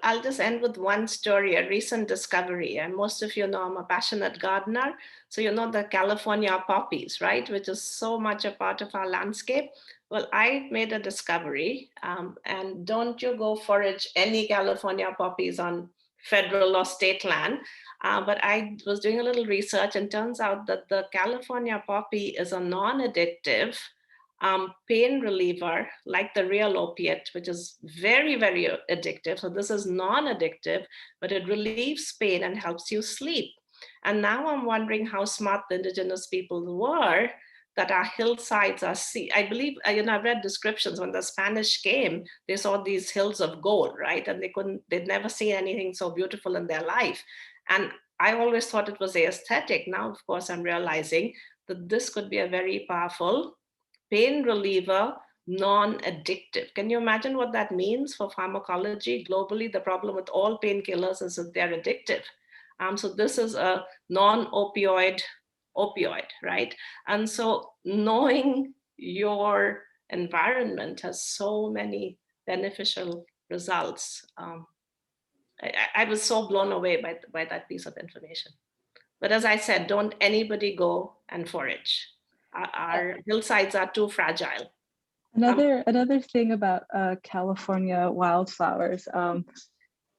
I'll just end with one story, a recent discovery. And most of you know I'm a passionate gardener. So you know the California poppies, right? Which is so much a part of our landscape. Well, I made a discovery, and don't you go forage any California poppies on federal or state land. But I was doing a little research, and turns out that the California poppy is a non-addictive pain reliever, like the real opiate, which is very, very addictive. So this is non-addictive, but it relieves pain and helps you sleep. And now I'm wondering how smart the indigenous people were, that our hillsides are I believe, I've read descriptions when the Spanish came, they saw these hills of gold, right? And they'd never seen anything so beautiful in their life. And I always thought it was aesthetic. Now, of course, I'm realizing that this could be a very powerful pain reliever, non-addictive. Can you imagine what that means for pharmacology globally? The problem with all painkillers is that they're addictive. So this is a non-opioid opioid, right? And so knowing your environment has so many beneficial results. I was so blown away by that piece of information. But as I said, don't anybody go and forage. Our hillsides are too fragile.
Another thing about California wildflowers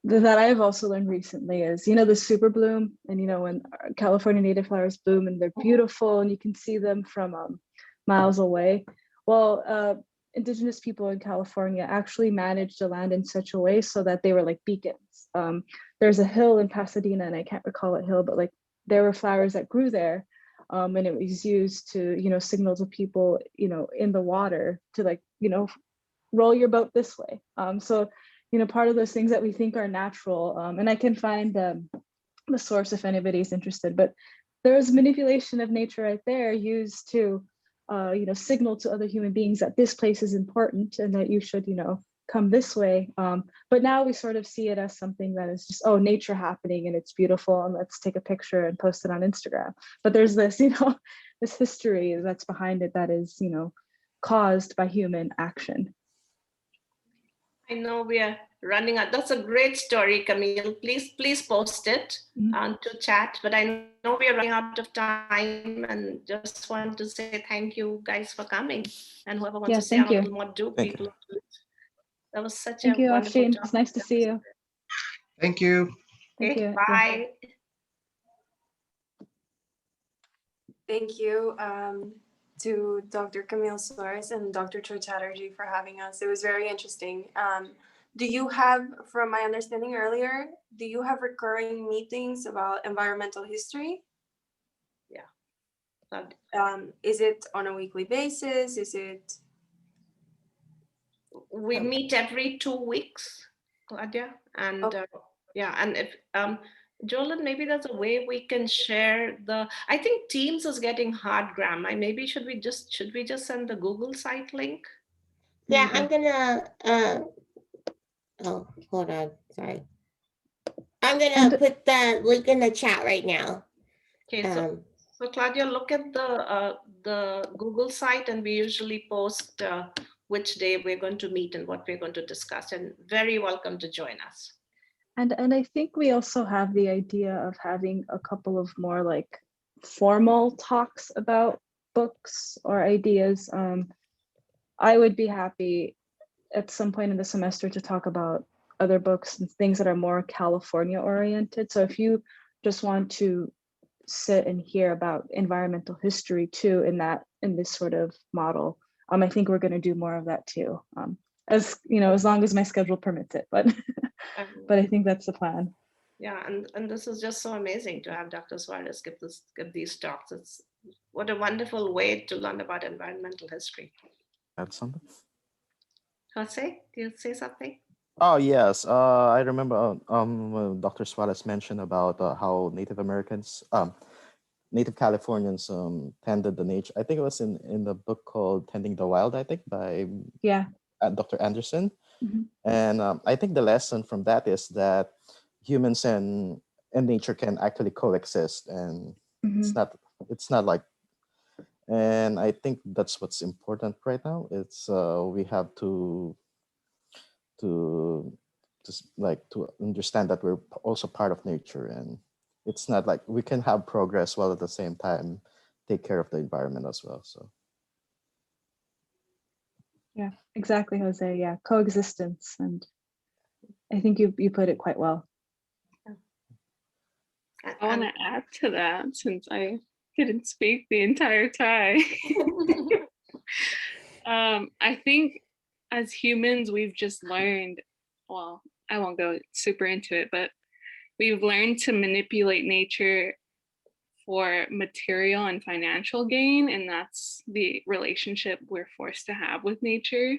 that I've also learned recently is, the super bloom, and when California native flowers bloom and they're beautiful and you can see them from miles away. Well, indigenous people in California actually managed the land in such a way so that they were like beacons. There's a hill in Pasadena, and I can't recall what hill, but like there were flowers that grew there. And it was used to, signal to people, in the water to like, roll your boat this way. So, part of those things that we think are natural, and I can find the source if anybody's interested, but there's manipulation of nature right there used to, signal to other human beings that this place is important and that you should, come this way. But now we sort of see it as something that is just, oh, nature happening and it's beautiful and let's take a picture and post it on Instagram. But there's this, this history that's behind it that is, caused by human action.
I know we are running out. That's a great story, Camille. Please post it to chat. But I know we are running out of time, and just want to say thank you guys for coming. And whoever wants to say a little more, people. That was such a wonderful job.
It's nice to see you.
Thank you.
Thank you.
Bye.
Thank you to Dr. Camille Suárez and Dr. Choi Chatterjee for having us. It was very interesting. Do you have, from my understanding earlier, do you have recurring meetings about environmental history?
Yeah.
Is it on a weekly basis? Is it?
We meet every 2 weeks, Claudia, and and if Jolyn, maybe there's a way we can share I think Teams is getting hard, Graham. Should we just send the Google site link?
Yeah, I'm gonna oh, hold on, sorry. I'm gonna put the link in the chat right now.
Okay, so Claudia, look at the Google site, and we usually post which day we're going to meet and what we're going to discuss, and very welcome to join us.
And I think we also have the idea of having a couple of more like formal talks about books or ideas. I would be happy at some point in the semester to talk about other books and things that are more California oriented. So if you just want to sit and hear about environmental history too in this sort of model, I think we're going to do more of that too, as long as my schedule permits it. But I think that's the plan.
Yeah, and this is just so amazing to have Dr. Suárez give these talks. It's what a wonderful way to learn about environmental history.
Add something?
Jose, do you say something?
Oh yes, I remember when Dr. Suárez mentioned about how Native Americans, Native Californians tended the nature. I think it was in the book called Tending the Wild, I think, by Dr. Anderson.
Mm-hmm.
And I think the lesson from that is that humans and nature can actually coexist, and it's not like, and I think that's what's important right now. It's we have to
to understand that we're also part of nature, and it's not like we can have progress while at the same time take care of the environment as well. So
Yeah, exactly, Jose. Yeah, coexistence, and I think you put it quite well.
I want to add to that since I didn't speak the entire time. I think as humans, we've just learned, well, I won't go super into it, but we've learned to manipulate nature for material and financial gain, and that's the relationship we're forced to have with nature.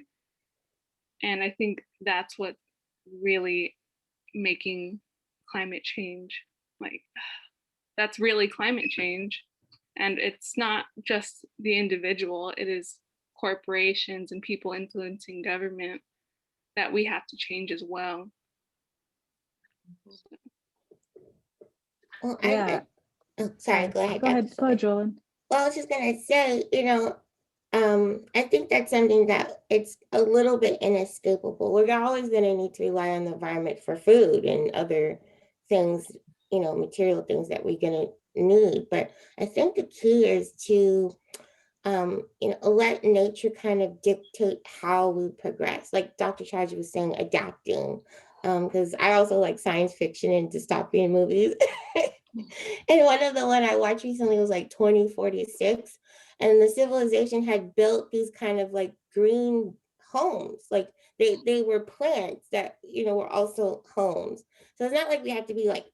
And I think that's what really making climate change, like, that's really climate change. And it's not just the individual, it is corporations and people influencing government that we have to change as well.
Well,
Yeah.
Sorry, go ahead.
Go ahead, Jolyn.
Well, I was just gonna say, I think that's something that it's a little bit inescapable. We're always gonna need to rely on the environment for food and other things, material things that we're gonna need. But I think the key is to, let nature kind of dictate how we progress. Like Dr. Charge was saying, adapting, because I also like science fiction and dystopian movies. And one I watched recently was like 2046, and the civilization had built these kind of like green homes. Like they were plants that, were also homes. So it's not like we have to be like,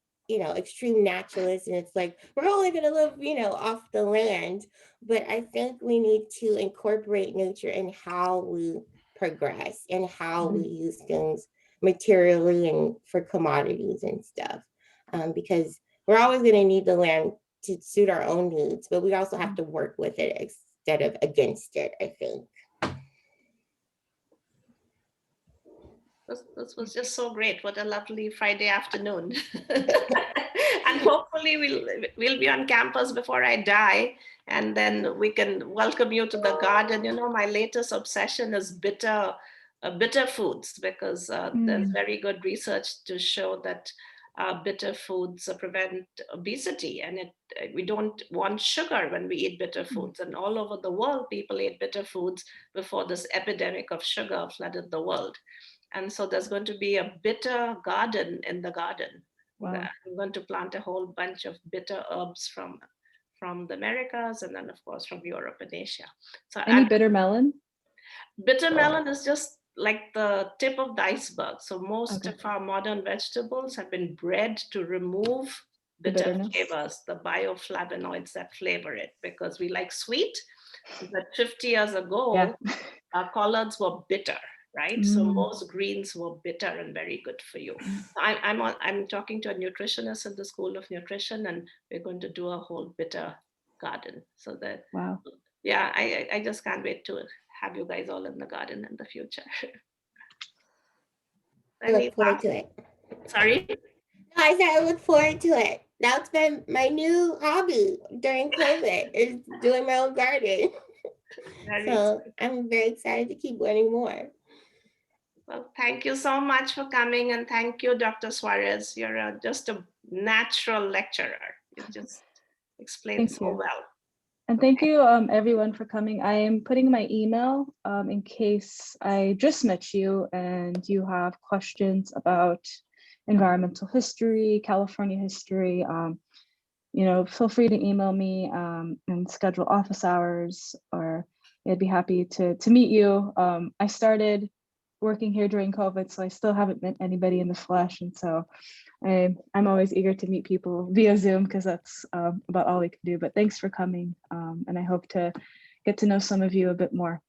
extreme naturalists and it's like, we're only going to live, off the land. But I think we need to incorporate nature in how we progress and how we use things materially and for commodities and stuff. Because we're always going to need the land to suit our own needs, but we also have to work with it instead of against it, I think.
This was just so great. What a lovely Friday afternoon. And hopefully we'll be on campus before I die, and then we can welcome you to the garden. My latest obsession is bitter foods, because there's very good research to show that bitter foods prevent obesity, and we don't want sugar when we eat bitter foods. And all over the world, people ate bitter foods before this epidemic of sugar flooded the world. And so there's going to be a bitter garden in the garden.
Wow.
I'm going to plant a whole bunch of bitter herbs from the Americas, and then of course from Europe and Asia. So
Any bitter melon?
Bitter melon is just like the tip of the iceberg. So most of our modern vegetables have been bred to remove bitter flavors, the bioflavonoids that flavor it, because we like sweet. But 50 years ago, our collards were bitter, right? So most greens were bitter and very good for you. I'm talking to a nutritionist at the School of Nutrition, and we're going to do a whole bitter garden. So that, yeah, I just can't wait to have you guys all in the garden in the future.
I look forward to it.
Sorry?
No, I said I look forward to it. That's been my new hobby during COVID, is doing my own garden. So I'm very excited to keep learning more.
Well, thank you so much for coming, and thank you, Dr. Suárez. You're just a natural lecturer. You just explain so well.
And thank you, everyone, for coming. I am putting my email in case I just met you and you have questions about environmental history, California history. Feel free to email me and schedule office hours, or I'd be happy to meet you. I started working here during COVID, so I still haven't met anybody in the flesh, and so I'm always eager to meet people via Zoom, because that's about all we can do. But thanks for coming, and I hope to get to know some of you a bit more.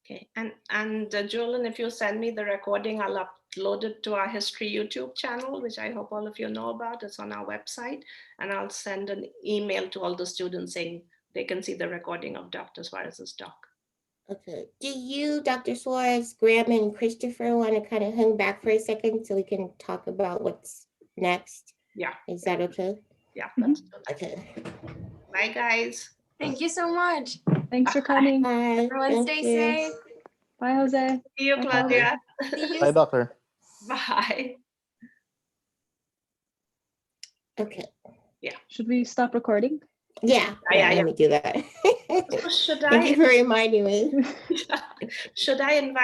Okay, and Julian, if you send me the recording, I'll upload it to our history YouTube channel, which I hope all of you know about. It's on our website, and I'll send an email to all the students saying they can see the recording of Dr. Suárez's talk.
Okay. Do you, Dr. Suárez, Graham, and Christopher want to kind of hang back for a second so we can talk about what's next?
Yeah.
Is that okay?
Yeah, let's do that.
Okay.
Bye, guys.
Thank you so much.
Thanks for coming.
Bye.
Everyone stay safe.
Bye, Jose.
See you, Claudia.
See you.
Bye, doctor.
Bye.
Okay.
Yeah.
Should we stop recording?
Yeah,
Yeah.
let me do that.
So should
Thank you for reminding me.
Should I invite